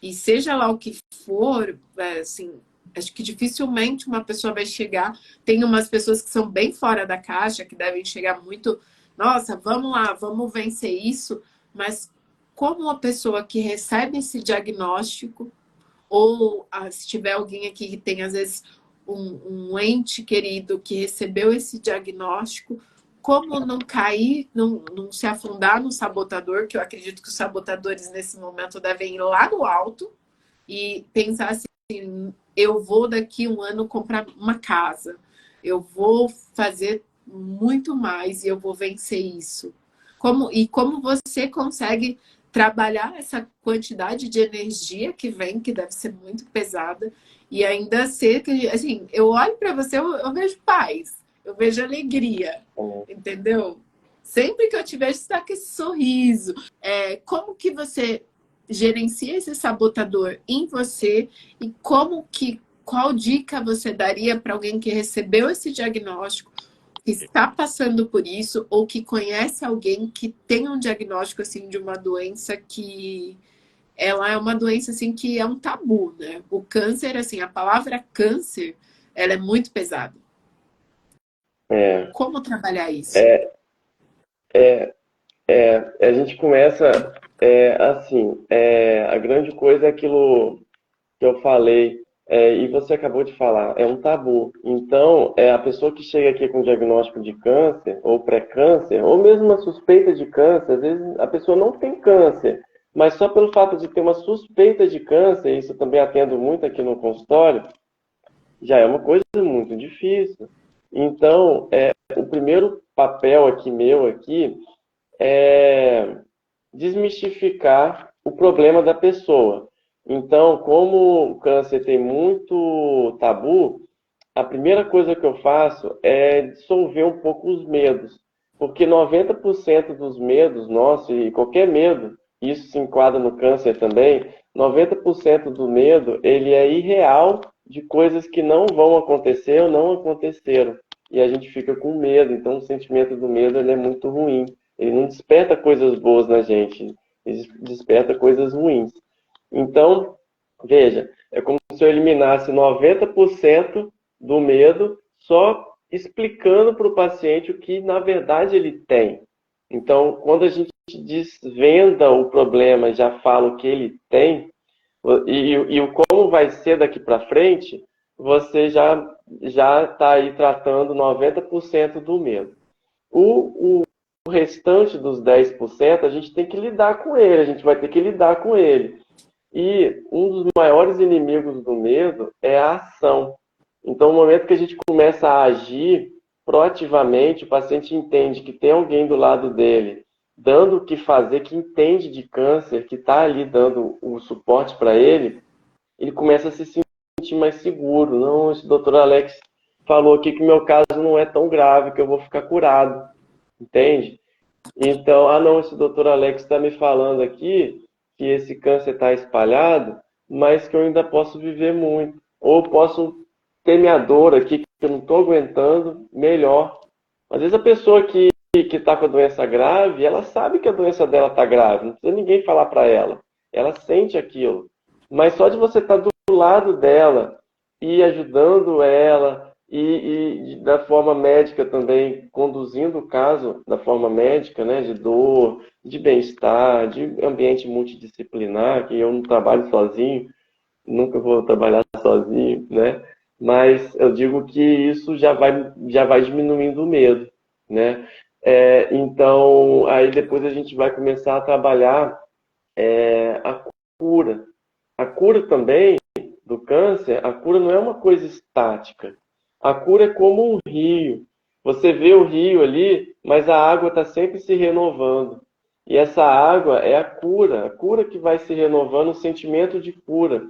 E seja lá o que for, assim, acho que dificilmente uma pessoa vai chegar. Tem umas pessoas que são bem fora da caixa, que devem chegar muito, nossa, vamos lá, vamos vencer isso. Mas como uma pessoa que recebe esse diagnóstico, ou se tiver alguém aqui que tem, às vezes, um ente querido que recebeu esse diagnóstico, como não cair, não se afundar no sabotador, que eu acredito que os sabotadores nesse momento devem ir lá no alto e pensar assim, eu vou daqui um ano comprar uma casa, eu vou fazer muito mais e eu vou vencer isso. Como você consegue trabalhar essa quantidade de energia que vem, que deve ser muito pesada, e ainda ser que, assim, eu olho para você, eu vejo paz, eu vejo alegria, entendeu? Sempre que eu te vejo, você está com esse sorriso. Como que você gerencia esse sabotador em você e qual dica você daria para alguém que recebeu esse diagnóstico, que está passando por isso, ou que conhece alguém que tem um diagnóstico assim de uma doença que ela é uma doença assim que é um tabu, né? O câncer, assim, a palavra câncer, ela é muito pesada. Como trabalhar isso? A gente começa assim, a grande coisa é aquilo que eu falei, e você acabou de falar, é um tabu. Então, a pessoa que chega aqui com diagnóstico de câncer, ou pré-câncer, ou mesmo uma suspeita de câncer, às vezes a pessoa não tem câncer, mas só pelo fato de ter uma suspeita de câncer, isso eu também atendo muito aqui no consultório, já é uma coisa muito difícil. Então, o primeiro papel meu aqui, é desmistificar o problema da pessoa. Então, como o câncer tem muito tabu, a primeira coisa que eu faço é dissolver um pouco os medos. Porque 90% dos medos nossos, e qualquer medo, isso se enquadra no câncer também, 90% do medo, ele é irreal de coisas que não vão acontecer ou não aconteceram. E a gente fica com medo. Então, o sentimento do medo ele é muito ruim. Ele não desperta coisas boas na gente, ele desperta coisas ruins. Então, veja, é como se eu eliminasse 90% do medo só explicando para o paciente o que, na verdade, ele tem. Então, quando a gente desvenda o problema, já fala o que ele tem, e o como vai ser daqui para frente, você já está aí tratando 90% do medo. O restante dos 10%, a gente tem que lidar com ele, a gente vai ter que lidar com ele. E um dos maiores inimigos do medo é a ação. Então, no momento que a gente começa a agir proativamente, o paciente entende que tem alguém do lado dele, dando o que fazer, que entende de câncer, que está ali dando o suporte para ele, ele começa a se sentir mais seguro. Não, esse doutor Alex falou aqui que meu caso não é tão grave, que eu vou ficar curado. Entende? Então, não, esse doutor Alex está me falando aqui que esse câncer está espalhado, mas que eu ainda posso viver muito. Ou posso ter minha dor aqui, que eu não estou aguentando, melhor. Às vezes a pessoa que está com a doença grave, ela sabe que a doença dela está grave, não precisa ninguém falar para ela. Ela sente aquilo. Mas só de você estar do lado dela e ajudando ela, e da forma médica também, conduzindo o caso da forma médica, né, de dor, de bem-estar, de ambiente multidisciplinar, que eu não trabalho sozinho, nunca vou trabalhar sozinho, né? Mas eu digo que isso já vai diminuindo o medo, né? Então, aí depois a gente vai começar a trabalhar a cura. A cura também do câncer, a cura não é uma coisa estática. A cura é como um rio. Você vê o rio ali, mas a água está sempre se renovando. E essa água é a cura que vai se renovando, o sentimento de cura.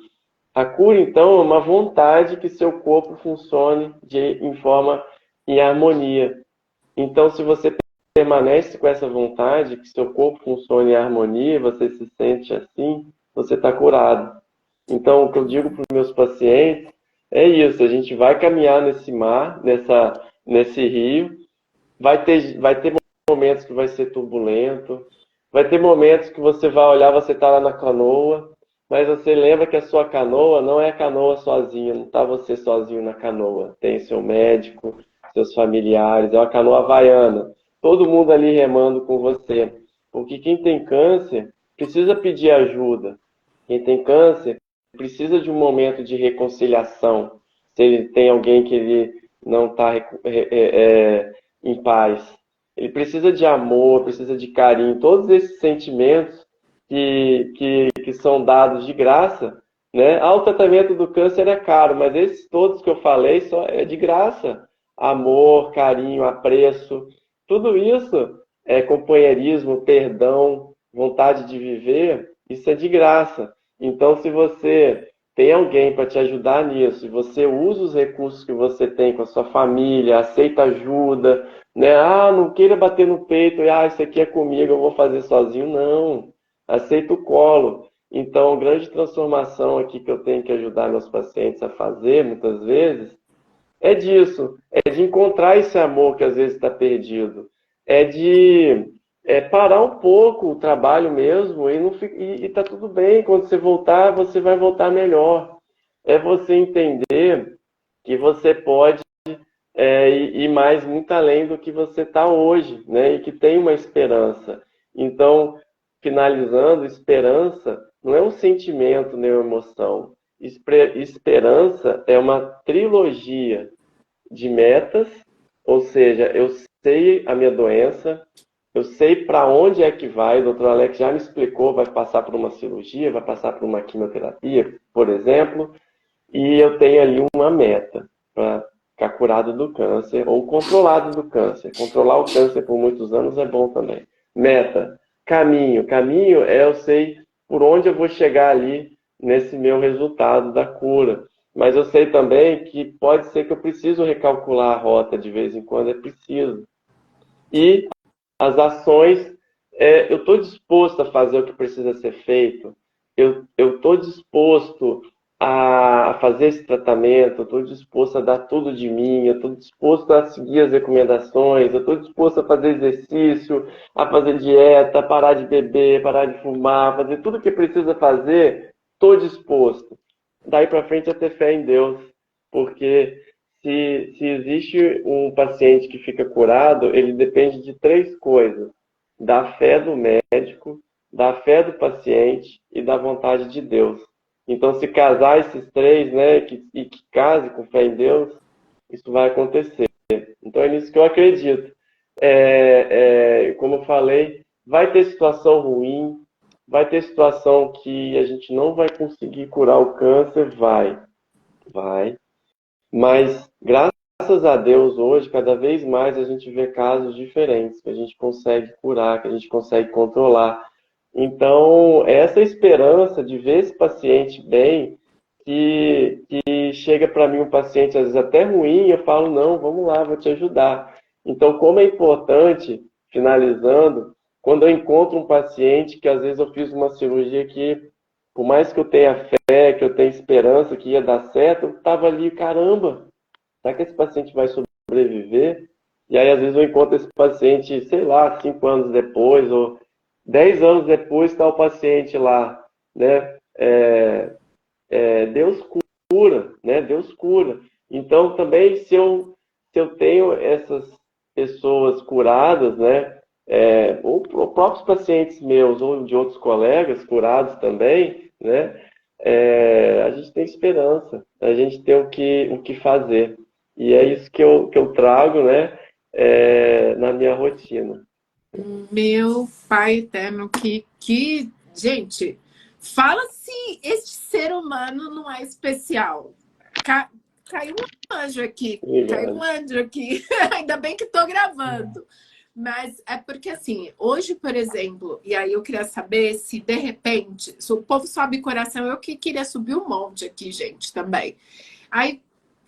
A cura, então, é uma vontade que seu corpo funcione em harmonia. Então, se você permanece com essa vontade, que seu corpo funcione em harmonia, você se sente assim, você está curado. Então, o que eu digo para os meus pacientes é isso: a gente vai caminhar nesse mar, nesse rio, vai ter momentos que vai ser turbulento, vai ter momentos que você vai olhar, você está lá na canoa, mas você lembra que a sua canoa não é canoa sozinha, não está você sozinho na canoa. Tem seu médico, seus familiares, é uma canoa havaiana. Todo mundo ali remando com você. Porque quem tem câncer precisa pedir ajuda. Quem tem câncer precisa de um momento de reconciliação. Se ele tem alguém que ele não está em paz. Ele precisa de amor, precisa de carinho. Todos esses sentimentos que são dados de graça, né? O tratamento do câncer é caro, mas esses todos que eu falei só é de graça. Amor, carinho, apreço, tudo isso é companheirismo, perdão, vontade de viver, isso é de graça. Então, se você tem alguém para te ajudar nisso, e você usa os recursos que você tem com a sua família, aceita ajuda, né? Não queira bater no peito, isso aqui é comigo, eu vou fazer sozinho. Não, aceita o colo. Então, a grande transformação aqui que eu tenho que ajudar meus pacientes a fazer, muitas vezes, é disso, é de encontrar esse amor que às vezes está perdido, é de parar um pouco o trabalho mesmo e tá tudo bem. Quando você voltar, você vai voltar melhor. É você entender que você pode ir mais, muito além do que você está hoje, né? E que tem uma esperança. Então, finalizando, esperança não é um sentimento nem uma emoção. Esperança é uma trilogia de metas, ou seja, eu sei a minha doença, eu sei para onde é que vai, o doutor Alex já me explicou, vai passar por uma cirurgia, vai passar por uma quimioterapia, por exemplo, e eu tenho ali uma meta para ficar curado do câncer ou controlado do câncer. Controlar o câncer por muitos anos é bom também. Meta, caminho. Caminho eu sei por onde eu vou chegar ali nesse meu resultado da cura. Mas eu sei também que pode ser que eu preciso recalcular a rota de vez em quando, é preciso. E as ações, eu estou disposto a fazer o que precisa ser feito, eu estou disposto a fazer esse tratamento, eu estou disposto a dar tudo de mim, eu estou disposto a seguir as recomendações, eu estou disposto a fazer exercício, a fazer dieta, a parar de beber, parar de fumar, fazer tudo o que precisa fazer, estou disposto. Daí para frente é ter fé em Deus, porque se existe um paciente que fica curado, ele depende de três coisas: da fé do médico, da fé do paciente e da vontade de Deus. Então, se casar esses três, né, e que case com fé em Deus, isso vai acontecer. Então, é nisso que eu acredito. Como eu falei, vai ter situação ruim, vai ter situação que a gente não vai conseguir curar o câncer, vai. Mas, graças a Deus, hoje, cada vez mais a gente vê casos diferentes, que a gente consegue curar, que a gente consegue controlar. Então, essa esperança de ver esse paciente bem, que chega para mim um paciente, às vezes até ruim, eu falo, não, vamos lá, vou te ajudar. Então, como é importante, finalizando, quando eu encontro um paciente que às vezes eu fiz uma cirurgia que, por mais que eu tenha fé, que eu tenha esperança que ia dar certo, eu estava ali, caramba, será que esse paciente vai sobreviver? E aí, às vezes, eu encontro esse paciente, sei lá, 5 anos depois, ou 10 anos depois, está o paciente lá, né? Deus cura, né? Deus cura. Então, também, se eu tenho essas pessoas curadas, né? Ou próprios pacientes meus, ou de outros colegas curados também, né? A gente tem esperança, a gente tem o que fazer. E é isso que eu trago, né? Na minha rotina. Meu pai eterno, gente, fala se este ser humano não é especial. Caiu um anjo aqui, caiu um Obrigado. anjo aqui. Ainda bem que estou gravando. Mas é porque, assim, hoje, por exemplo, e aí eu queria saber se, de repente, se o povo sobe coração, eu que queria subir um monte aqui, gente, também. Aí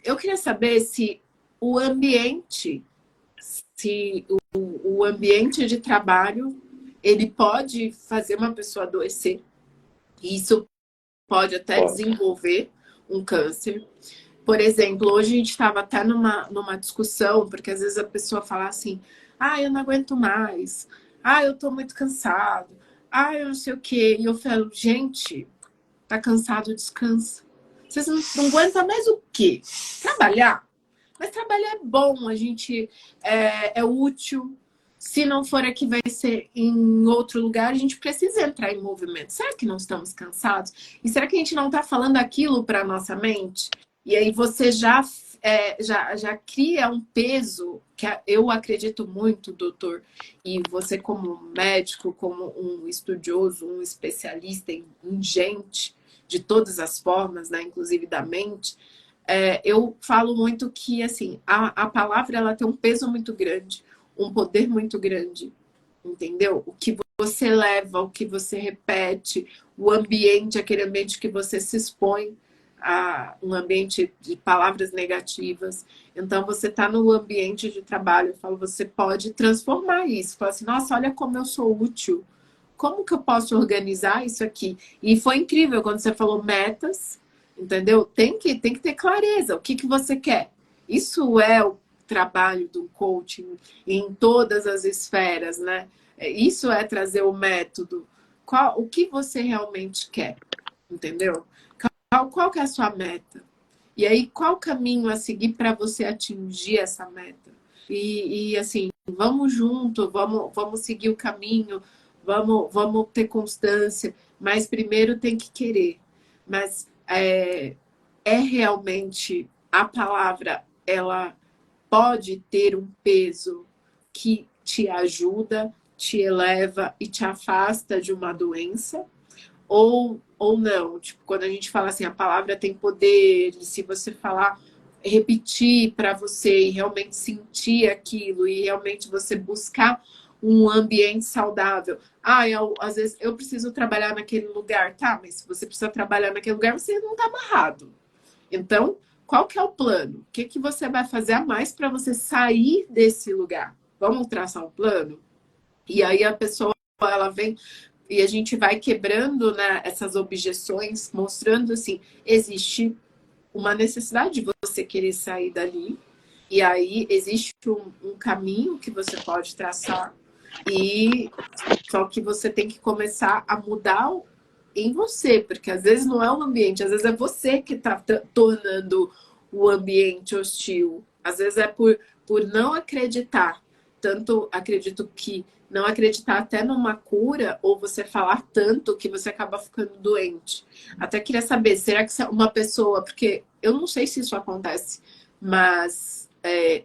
eu queria saber se o ambiente, se o ambiente de trabalho, ele pode fazer uma pessoa adoecer. E isso pode até Pode. desenvolver um câncer. Por exemplo, hoje a gente estava até numa discussão, porque às vezes a pessoa fala assim, eu não aguento mais, eu tô muito cansado, eu não sei o quê. E eu falo, gente, tá cansado, descansa. Vocês não aguentam mais o quê? Trabalhar. Mas trabalhar é bom, a gente é útil. Se não for aqui, vai ser em outro lugar. A gente precisa entrar em movimento. Será que não estamos cansados? E será que a gente não está falando aquilo para a nossa mente? E aí você já cria um peso, que eu acredito muito, doutor, e você como médico, como um estudioso, um especialista em gente, de todas as formas, né, inclusive da mente, eu falo muito que assim, a palavra ela tem um peso muito grande, um poder muito grande, entendeu? O que você leva, o que você repete, o ambiente, aquele ambiente que você se expõe a um ambiente de palavras negativas. Então, você está no ambiente de trabalho, eu falo, você pode transformar isso. Fala assim, nossa, olha como eu sou útil. Como que eu posso organizar isso aqui? E foi incrível quando você falou metas, entendeu? Tem que ter clareza. O que você quer? Isso é o trabalho do coaching em todas as esferas, né? Isso é trazer o método. O que você realmente quer? Entendeu? Qual que é a sua meta? E aí, qual o caminho a seguir para você atingir essa meta? E assim, vamos junto, vamos seguir o caminho, vamos ter constância, mas primeiro tem que querer. Mas realmente a palavra, ela pode ter um peso que te ajuda, te eleva e te afasta de uma doença, ou não. Tipo, quando a gente fala assim, a palavra tem poder, e se você falar, repetir para você e realmente sentir aquilo, e realmente você buscar um ambiente saudável. Às vezes eu preciso trabalhar naquele lugar, tá? Mas se você precisa trabalhar naquele lugar, você não está amarrado. Então, qual que é o plano? O que você vai fazer a mais para você sair desse lugar? Vamos traçar um plano? E aí a pessoa, ela vem e a gente vai quebrando, né, essas objeções, mostrando assim, existe uma necessidade de você querer sair dali, e aí existe um caminho que você pode traçar, e só que você tem que começar a mudar em você, porque às vezes não é o ambiente, às vezes é você que está tornando o ambiente hostil, às vezes é por não acreditar. Tanto acredito que não acreditar até numa cura, ou você falar tanto que você acaba ficando doente. Até queria saber, será que uma pessoa, porque eu não sei se isso acontece, mas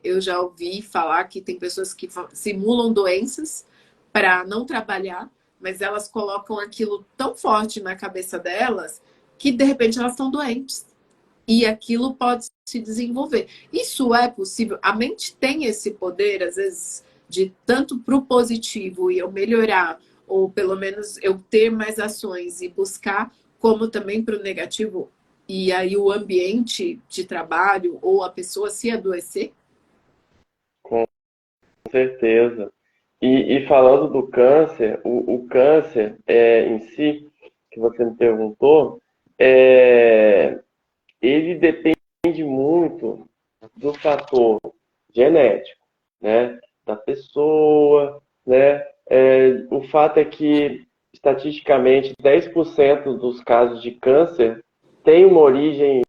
eu já ouvi falar que tem pessoas que simulam doenças para não trabalhar, mas elas colocam aquilo tão forte na cabeça delas que de repente elas estão doentes. E aquilo pode se desenvolver. Isso é possível. A mente tem esse poder, às vezes, de tanto para o positivo e eu melhorar, ou pelo menos eu ter mais ações e buscar, como também para o negativo, e aí o ambiente de trabalho ou a pessoa se adoecer. Com certeza. E falando do câncer, o câncer em si, que você me perguntou, ele depende muito do fator genético, né, da pessoa, né? O fato é que, estatisticamente, 10% dos casos de câncer tem uma origem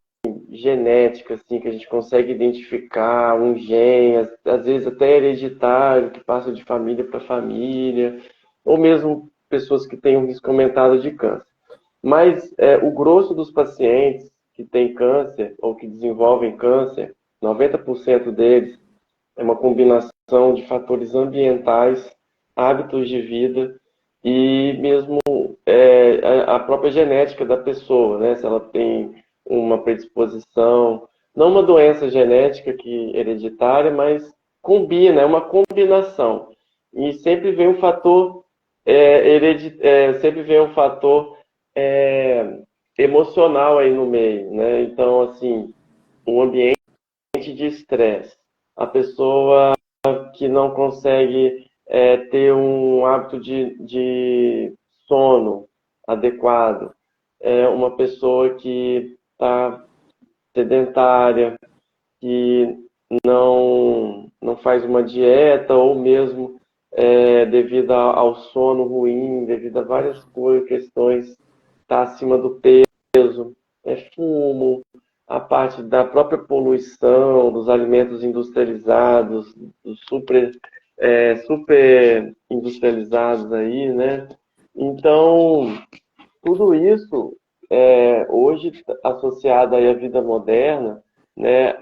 genética, assim, que a gente consegue identificar, um gene, às vezes até hereditário, que passa de família para família, ou mesmo pessoas que têm um risco aumentado de câncer. Mas o grosso dos pacientes que têm câncer ou que desenvolvem câncer, 90% deles, é uma combinação de fatores ambientais, hábitos de vida e mesmo a própria genética da pessoa, né? Se ela tem uma predisposição, não uma doença genética que hereditária, mas combina, é uma combinação. E sempre vem um fator sempre vem um fator emocional aí no meio, né? Então, assim, um ambiente de estresse, a pessoa que não consegue ter um hábito de sono adequado, uma pessoa que está sedentária, que não faz uma dieta, ou mesmo devido ao sono ruim, devido a várias questões, está acima do peso, fumo, a parte da própria poluição, dos alimentos industrializados, dos super industrializados aí, né? Então, tudo isso, hoje, associado aí à vida moderna, né?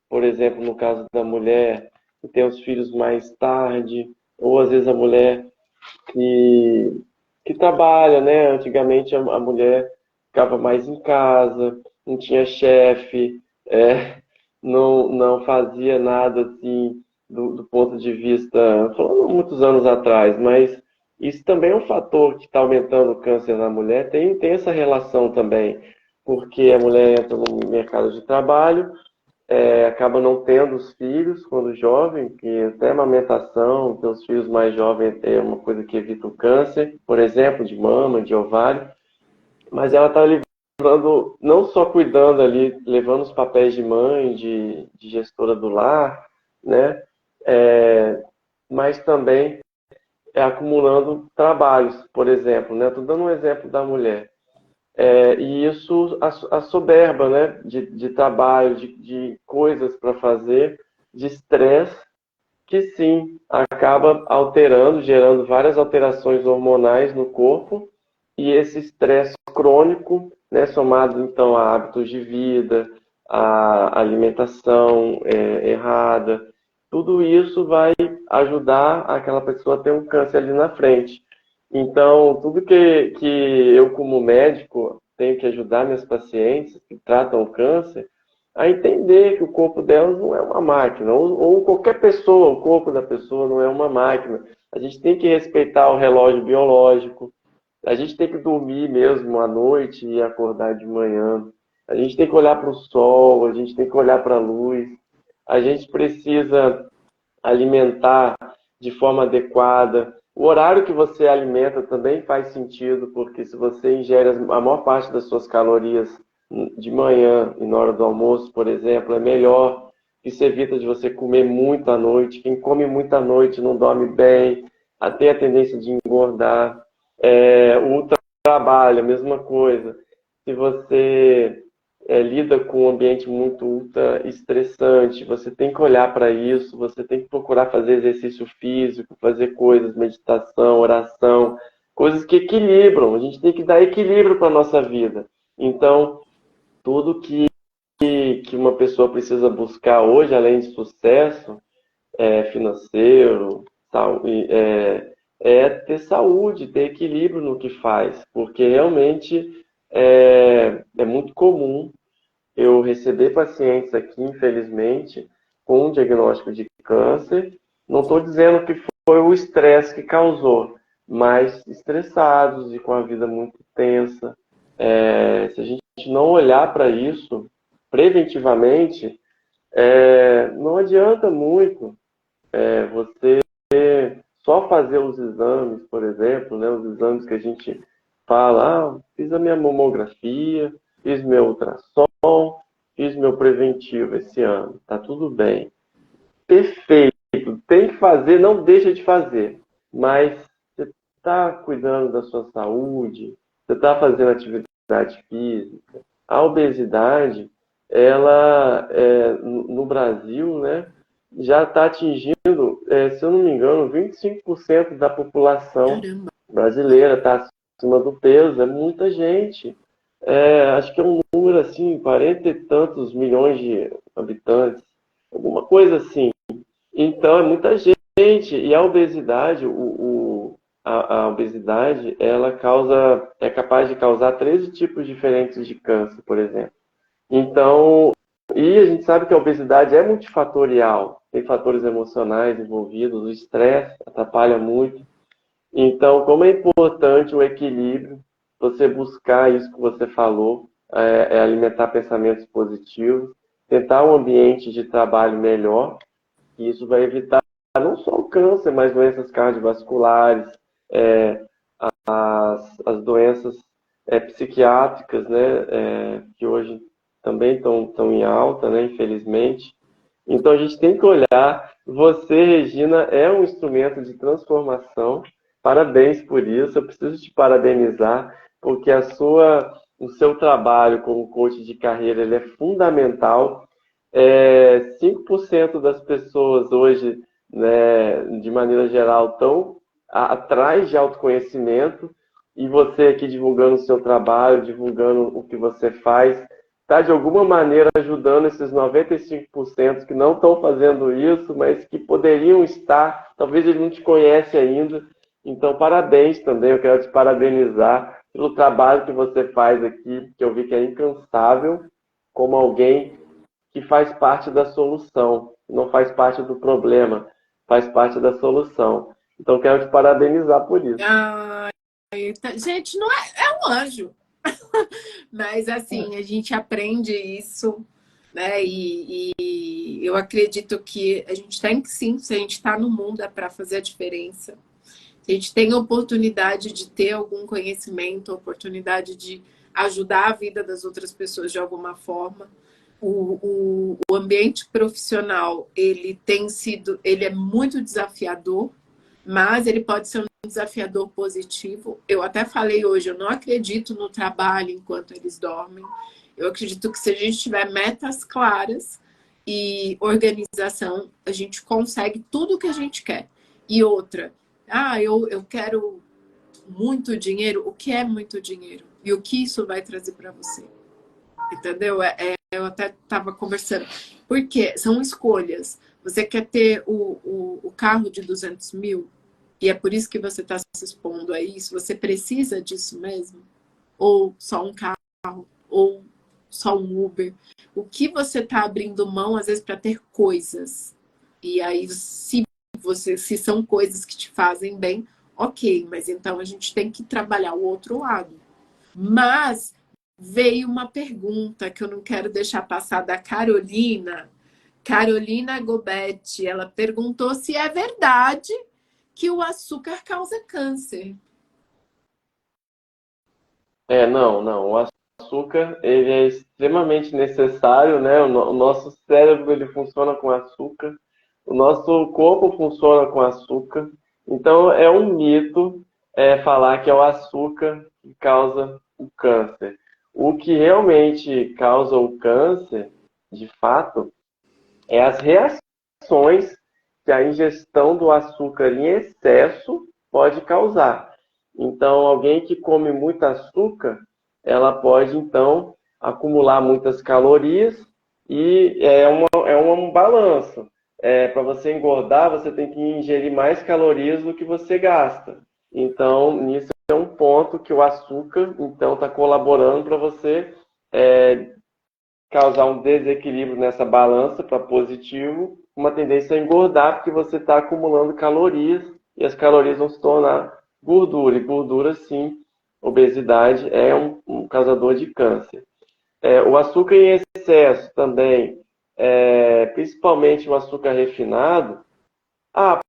Por exemplo, no caso da mulher que tem os filhos mais tarde, ou às vezes a mulher que trabalha, né? Antigamente a mulher ficava mais em casa, não tinha chefe, não fazia nada assim do ponto de vista, falando muitos anos atrás, mas isso também é um fator que está aumentando o câncer na mulher, tem essa relação também, porque a mulher entra no mercado de trabalho, acaba não tendo os filhos quando jovem, que até a amamentação, ter os filhos mais jovens é uma coisa que evita o câncer, por exemplo, de mama, de ovário, mas ela está levando, não só cuidando ali, levando os papéis de mãe, de gestora do lar, né? Mas também acumulando trabalhos, por exemplo, né? Estou dando um exemplo da mulher. E isso assoberba, né? De trabalho, de coisas para fazer, de estresse, que sim, acaba alterando, gerando várias alterações hormonais no corpo, e esse estresse crônico, né, somado então a hábitos de vida, a alimentação errada, tudo isso vai ajudar aquela pessoa a ter um câncer ali na frente. Então, tudo que eu, como médico, tenho que ajudar meus pacientes que tratam o câncer, a entender que o corpo delas não é uma máquina, ou qualquer pessoa, o corpo da pessoa não é uma máquina. A gente tem que respeitar o relógio biológico, a gente tem que dormir mesmo à noite e acordar de manhã, a gente tem que olhar para o sol, a gente tem que olhar para a luz, a gente precisa alimentar de forma adequada. O horário que você alimenta também faz sentido, porque se você ingere a maior parte das suas calorias de manhã e na hora do almoço, por exemplo, é melhor. Isso evita de você comer muito à noite. Quem come muito à noite não dorme bem, tem a tendência de engordar. O trabalho, a mesma coisa. Se você lida com um ambiente muito ultra estressante, você tem que olhar para isso, você tem que procurar fazer exercício físico, fazer coisas, meditação, oração, coisas que equilibram. A gente tem que dar equilíbrio para a nossa vida. Então, tudo que uma pessoa precisa buscar hoje, além de sucesso financeiro, ter saúde, ter equilíbrio no que faz, porque realmente é muito comum eu receber pacientes aqui, infelizmente, com um diagnóstico de câncer. Não estou dizendo que foi o estresse que causou, mas estressados e com a vida muito tensa. Se a gente não olhar para isso preventivamente, não adianta muito você só fazer os exames, por exemplo, né, os exames que a gente fala, fiz a minha mamografia, fiz meu ultrassom, fiz meu preventivo esse ano, tá tudo bem. Perfeito, tem que fazer, não deixa de fazer, mas você está cuidando da sua saúde, você está fazendo atividade física. A obesidade, ela, no Brasil, né, já está atingindo, se eu não me engano, 25% da população Caramba. brasileira está acima do peso, é muita gente. Acho que é um número assim, 40 e tantos milhões de habitantes, alguma coisa assim. Então, é muita gente. E a obesidade, a obesidade, ela é capaz de causar 13 tipos diferentes de câncer, por exemplo. Então, e a gente sabe que a obesidade é multifatorial, tem fatores emocionais envolvidos, o estresse atrapalha muito. Então, como é importante o equilíbrio, você buscar isso que você falou, alimentar pensamentos positivos, tentar um ambiente de trabalho melhor, e isso vai evitar não só o câncer, mas doenças cardiovasculares, as doenças psiquiátricas, né, que hoje também estão em alta, né, infelizmente. Então a gente tem que olhar. Você, Regina, é um instrumento de transformação. Parabéns por isso. Eu preciso te parabenizar, porque o seu trabalho como coach de carreira ele é fundamental. 5% das pessoas hoje, né, de maneira geral, estão atrás de autoconhecimento, e você aqui divulgando o seu trabalho, divulgando o que você faz, está de alguma maneira ajudando esses 95% que não estão fazendo isso, mas que poderiam estar, talvez ele não te conhece ainda. Então, parabéns também, eu quero te parabenizar pelo trabalho que você faz aqui, que eu vi que é incansável, como alguém que faz parte da solução, não faz parte do problema, faz parte da solução. Então, quero te parabenizar por isso. Gente, não é um anjo. Mas assim, a gente aprende isso, né? E eu acredito que a gente tem que sim, se a gente está no mundo é para fazer a diferença. Se a gente tem a oportunidade de ter algum conhecimento, a oportunidade de ajudar a vida das outras pessoas de alguma forma. O ambiente profissional, ele é muito desafiador, mas ele pode ser um desafiador positivo. Eu até falei hoje, eu não acredito no trabalho enquanto eles dormem. Eu acredito que se a gente tiver metas claras e organização, a gente consegue tudo o que a gente quer. E outra, eu quero muito dinheiro. O que é muito dinheiro? E o que isso vai trazer para você? Entendeu? Eu até estava conversando. Porque são escolhas. Você quer ter o carro de 200 mil? E é por isso que você está se expondo a isso? Você precisa disso mesmo? Ou só um carro? Ou só um Uber. O que você está abrindo mão, às vezes, para ter coisas. E aí, se são coisas que te fazem bem, ok, mas então a gente tem que trabalhar o outro lado. Mas veio uma pergunta que eu não quero deixar passar da Carolina Gobetti. Ela perguntou se é verdade que o açúcar causa câncer. Não. O açúcar, ele é extremamente necessário, né? O nosso cérebro, ele funciona com açúcar. O nosso corpo funciona com açúcar. Então, é um mito falar que é o açúcar que causa o câncer. O que realmente causa o câncer, de fato, é as reações que a ingestão do açúcar em excesso pode causar. Então, alguém que come muito açúcar, ela pode, então, acumular muitas calorias e é um balanço. Para você engordar, você tem que ingerir mais calorias do que você gasta. Então, nisso é um ponto que o açúcar, então, está colaborando para você causar um desequilíbrio nessa balança para positivo, uma tendência a engordar, porque você está acumulando calorias e as calorias vão se tornar gordura. E gordura, sim, obesidade é um causador de câncer. O açúcar em excesso também, principalmente o açúcar refinado. Ah,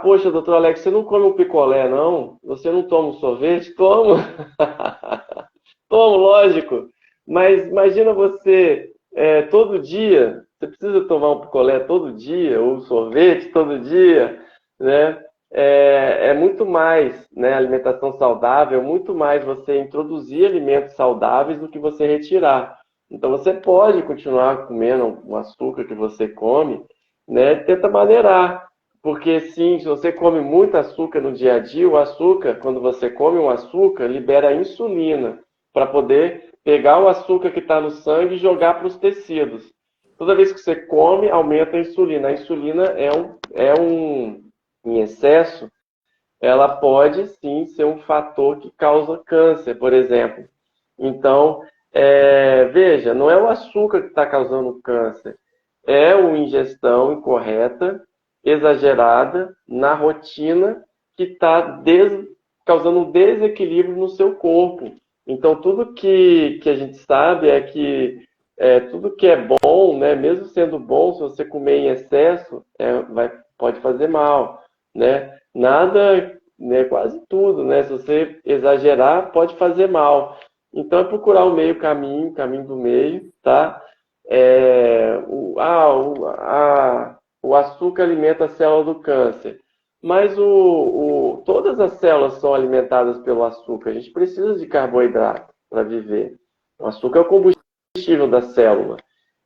poxa, doutor Alex, você não come um picolé, não? Você não toma um sorvete? Tomo. Tomo, lógico. Mas imagina você todo dia, você precisa tomar um picolé todo dia, ou um sorvete todo dia, né? É muito mais, né? Alimentação saudável, é muito mais você introduzir alimentos saudáveis do que você retirar. Então você pode continuar comendo o açúcar que você come, né? Tenta maneirar. Porque sim, se você come muito açúcar no dia a dia, o açúcar, quando você come um açúcar, libera insulina para poder pegar o açúcar que está no sangue e jogar para os tecidos. Toda vez que você come, aumenta a insulina. A insulina em excesso, ela pode sim ser um fator que causa câncer, por exemplo. Então, veja, não é o açúcar que está causando câncer, é uma ingestão incorreta, exagerada, na rotina, que está causando um desequilíbrio no seu corpo. Então, tudo que a gente sabe é que tudo que é bom, né, mesmo sendo bom, se você comer em excesso, pode fazer mal, né? Nada, né, quase tudo, né? Se você exagerar, pode fazer mal. Então, é procurar o caminho do meio, tá? O açúcar alimenta a célula do câncer. Mas todas as células são alimentadas pelo açúcar. A gente precisa de carboidrato para viver. O açúcar é o combustível da célula.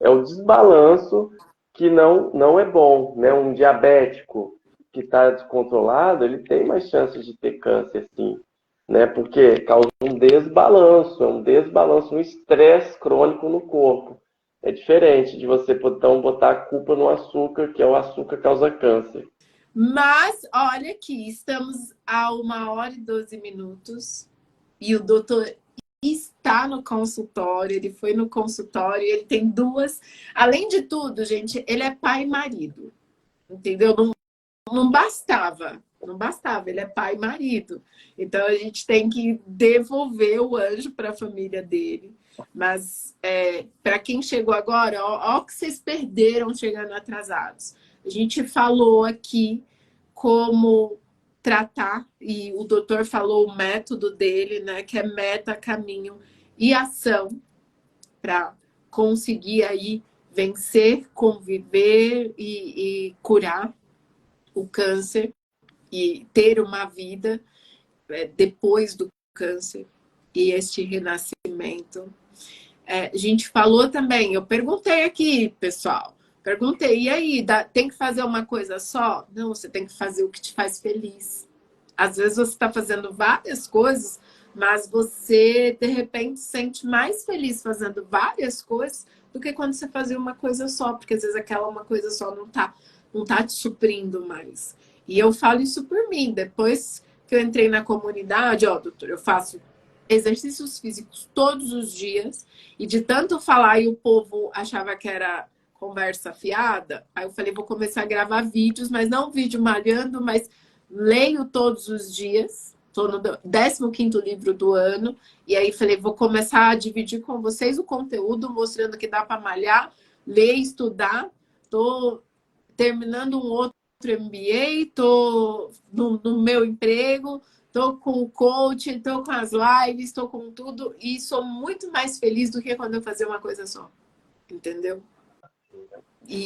É o desbalanço que não é bom, né? Um diabético que está descontrolado, ele tem mais chances de ter câncer, sim. Né? Porque causa um desbalanço, um estresse crônico no corpo. É diferente de você então botar a culpa no açúcar, que é o açúcar que causa câncer. Mas, olha aqui, estamos a 1h e 12 e o doutor está no consultório, ele foi no consultório, ele tem duas... Além de tudo, gente, ele é pai e marido, entendeu? Não bastava, ele é pai e marido. Então, a gente tem que devolver o anjo para a família dele. Mas, para quem chegou agora, ó o que vocês perderam chegando atrasados. A gente falou aqui como tratar, e o doutor falou o método dele, né, que é meta, caminho e ação, para conseguir aí vencer, conviver e curar o câncer e ter uma vida depois do câncer e este renascimento. A gente falou também, eu perguntei aqui, pessoal, e aí, tem que fazer uma coisa só? Não, você tem que fazer o que te faz feliz. Às vezes você está fazendo várias coisas, mas você, de repente, se sente mais feliz fazendo várias coisas do que quando você fazia uma coisa só, porque às vezes aquela uma coisa só não tá te suprindo mais. E eu falo isso por mim, depois que eu entrei na comunidade, doutor, eu faço exercícios físicos todos os dias, e de tanto falar e o povo achava que era conversa fiada, aí eu falei, vou começar a gravar vídeos, mas não vídeo malhando, mas leio todos os dias. Estou no 15º livro do ano, e aí falei, vou começar a dividir com vocês o conteúdo, mostrando que dá para malhar, ler, estudar. Estou terminando um outro MBA, estou no meu emprego, estou com o coach, estou com as lives, estou com tudo, e sou muito mais feliz do que quando eu fazia uma coisa só. Entendeu?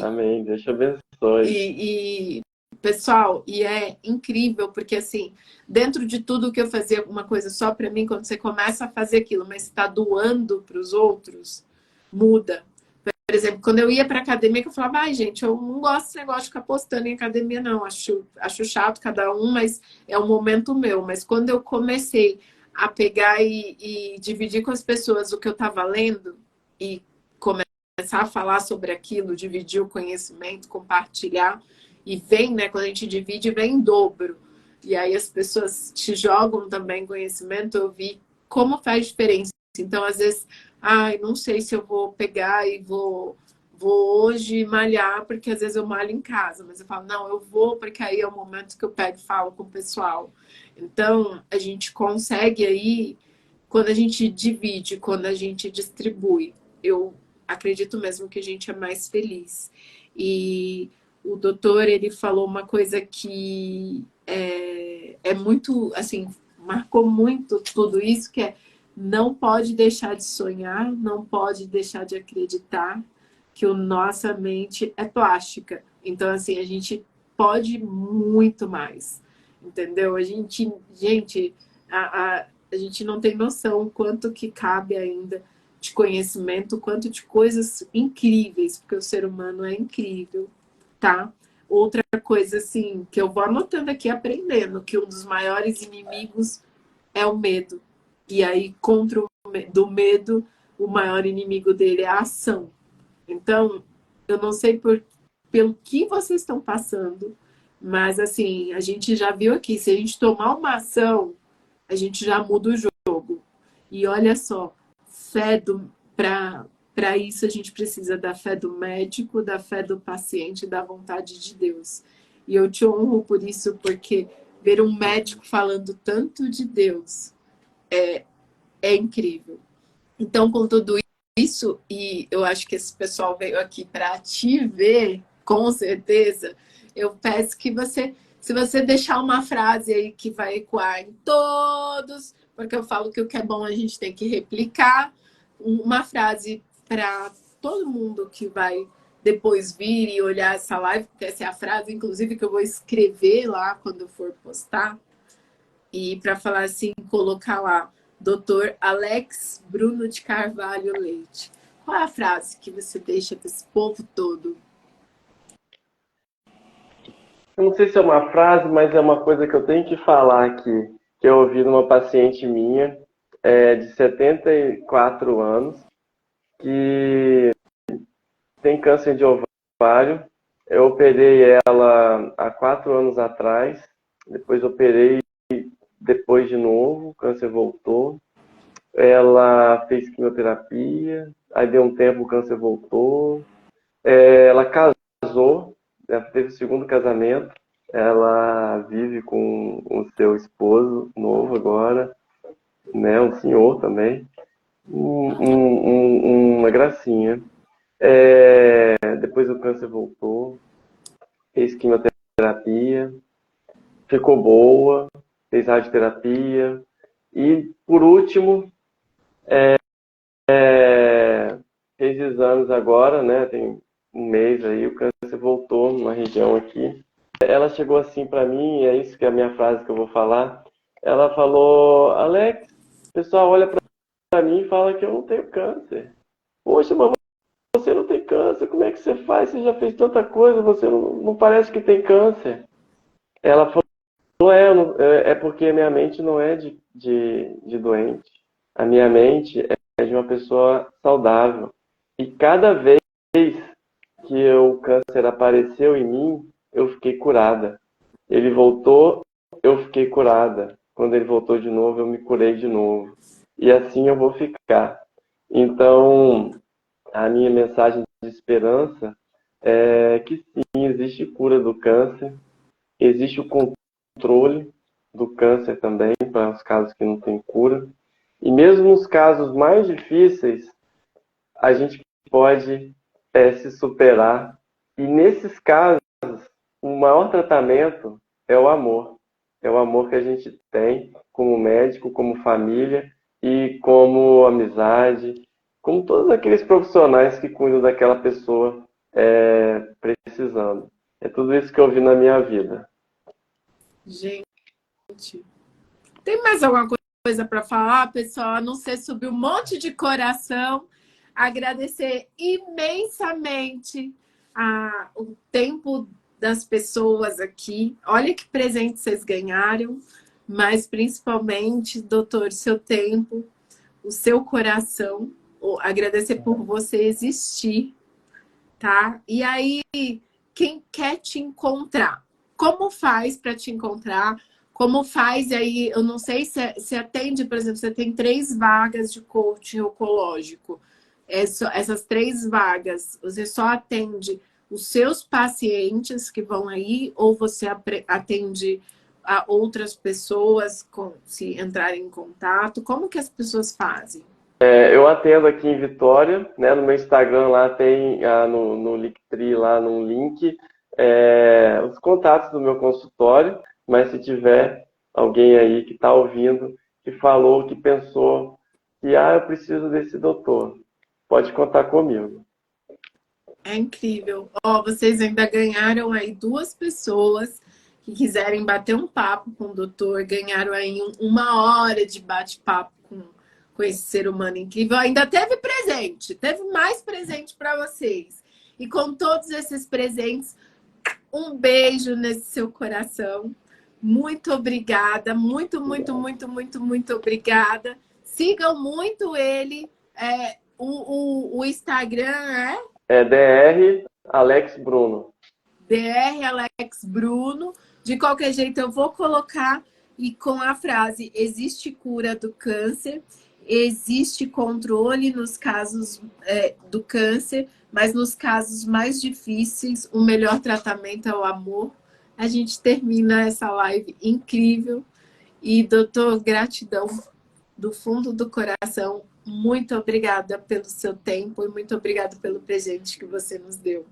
Amém, Deus te abençoe. Pessoal, e é incrível, porque assim, dentro de tudo que eu fazia uma coisa só para mim, quando você começa a fazer aquilo, mas está doando para os outros, muda. Por exemplo, quando eu ia para academia, que eu falava, ai, gente, eu não gosto desse negócio de ficar postando em academia, não. Acho chato cada um, mas é um momento meu. Mas quando eu comecei a pegar e dividir com as pessoas o que eu estava lendo e começar a falar sobre aquilo, dividir o conhecimento, compartilhar, e vem, né? Quando a gente divide, vem em dobro. E aí as pessoas te jogam também conhecimento, eu vi como faz diferença. Então, às vezes, ai, não sei se eu vou pegar e vou hoje malhar, porque às vezes eu malho em casa, mas eu falo, não, eu vou, porque aí é o momento que eu pego e falo com o pessoal. Então, a gente consegue aí, quando a gente divide, quando a gente distribui, eu acredito mesmo que a gente é mais feliz. E o doutor, ele falou uma coisa que é muito, assim, marcou muito tudo isso, que é não pode deixar de sonhar, não pode deixar de acreditar que a nossa mente é plástica. Então, assim, a gente pode muito mais, entendeu? A gente não tem noção quanto que cabe ainda de conhecimento, quanto de coisas incríveis, porque o ser humano é incrível, tá? Outra coisa, assim, que eu vou anotando aqui, aprendendo, que um dos maiores inimigos é o medo. E aí, contra do medo, o maior inimigo dele é a ação. Então, eu não sei pelo que vocês estão passando, mas assim, a gente já viu aqui, se a gente tomar uma ação, a gente já muda o jogo. E olha só, para isso a gente precisa da fé do médico, da fé do paciente, da vontade de Deus. E eu te honro por isso, porque ver um médico falando tanto de Deus é incrível. Então, com tudo isso, e eu acho que esse pessoal veio aqui para te ver, com certeza, eu peço que você, se você deixar uma frase aí que vai ecoar em todos, porque eu falo que o que é bom a gente tem que replicar, uma frase para todo mundo que vai depois vir e olhar essa live, porque essa é a frase, inclusive, que eu vou escrever lá quando eu for postar, e para falar assim, colocar lá, Dr. Alex Bruno de Carvalho Leite. Qual é a frase que você deixa para esse povo todo? Eu não sei se é uma frase, mas é uma coisa que eu tenho que falar aqui, que eu ouvi numa paciente minha, de 74 anos, que tem câncer de ovário. Eu operei ela há 4 anos atrás, depois operei depois de novo, o câncer voltou. Ela fez quimioterapia, aí deu um tempo o câncer voltou. Ela casou, ela teve o segundo casamento. Ela vive com o seu esposo novo agora, né, um senhor também. Uma gracinha. Depois o câncer voltou, fez quimioterapia, ficou boa, fez radioterapia. E, por último, fez exames agora, né? Tem um mês aí, o câncer voltou numa região aqui. Ela chegou assim para mim, e é isso que é a minha frase que eu vou falar. Ela falou, Alex, o pessoal olha para mim e fala que eu não tenho câncer. Poxa, mas você não tem câncer, como é que você faz? Você já fez tanta coisa, você não parece que tem câncer. Ela falou, é porque a minha mente não é de doente. A minha mente é de uma pessoa saudável. E cada vez que o câncer apareceu em mim, eu fiquei curada. Ele voltou, eu fiquei curada. Quando ele voltou de novo, eu me curei de novo. e assim eu vou ficar. Então, a minha mensagem de esperança é que sim, existe cura do câncer, existe o controle do câncer também, para os casos que não têm cura. E mesmo nos casos mais difíceis, a gente pode se superar. E nesses casos, o maior tratamento é o amor. É o amor que a gente tem como médico, como família e como amizade, como todos aqueles profissionais que cuidam daquela pessoa precisando. É tudo isso que eu vi na minha vida. Gente, tem mais alguma coisa para falar, pessoal? A não ser subir um monte de coração. Agradecer imensamente o tempo das pessoas aqui. Olha que presente vocês ganharam, mas principalmente, doutor, seu tempo, o seu coração. Agradecer por você existir, tá? E aí, quem quer te encontrar, como faz para te encontrar? Como faz aí? Eu não sei se atende, por exemplo, você tem 3 vagas de coaching oncológico. Essas 3 vagas, você só atende os seus pacientes que vão aí, ou você atende a outras pessoas se entrarem em contato? Como que as pessoas fazem? Eu atendo aqui em Vitória, né? No meu Instagram lá tem, no Linktree, lá no link, os contatos do meu consultório, mas se tiver alguém aí que está ouvindo, que falou, que pensou que eu preciso desse doutor, pode contar comigo. É incrível. Vocês ainda ganharam aí 2 pessoas que quiserem bater um papo com o doutor, ganharam aí 1 hora de bate-papo com esse ser humano incrível. Ainda teve presente, teve mais presente para vocês. E com todos esses presentes, um beijo nesse seu coração. Muito obrigada, muito, muito, muito, muito, muito obrigada. Sigam muito ele. O Instagram É DR Alex Bruno. DR Alex Bruno. De qualquer jeito, eu vou colocar e com a frase: existe cura do câncer, existe controle nos casos do câncer, mas nos casos mais difíceis, o melhor tratamento é o amor. A gente termina essa live incrível. E, doutor, gratidão do fundo do coração. Muito obrigada pelo seu tempo e muito obrigada pelo presente que você nos deu.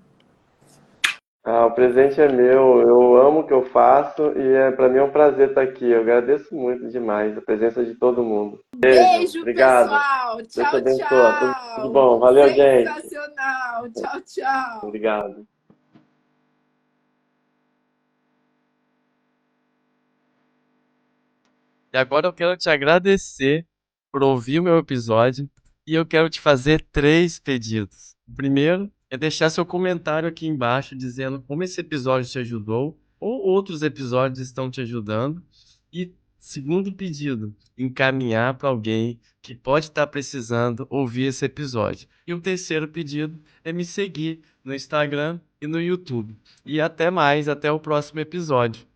O presente é meu, eu amo o que eu faço e para mim é um prazer estar aqui. Eu agradeço muito demais a presença de todo mundo. Beijo, obrigado. pessoal. Deus te Tchau, abençoe. tchau. Tudo bom, valeu, gente. Sensacional. Tchau, tchau. Obrigado. E agora eu quero te agradecer por ouvir o meu episódio e eu quero te fazer 3 pedidos. O primeiro é deixar seu comentário aqui embaixo dizendo como esse episódio te ajudou ou outros episódios estão te ajudando. E segundo pedido, encaminhar para alguém que pode estar precisando ouvir esse episódio. E o terceiro pedido é me seguir no Instagram e no YouTube. E até mais, até o próximo episódio.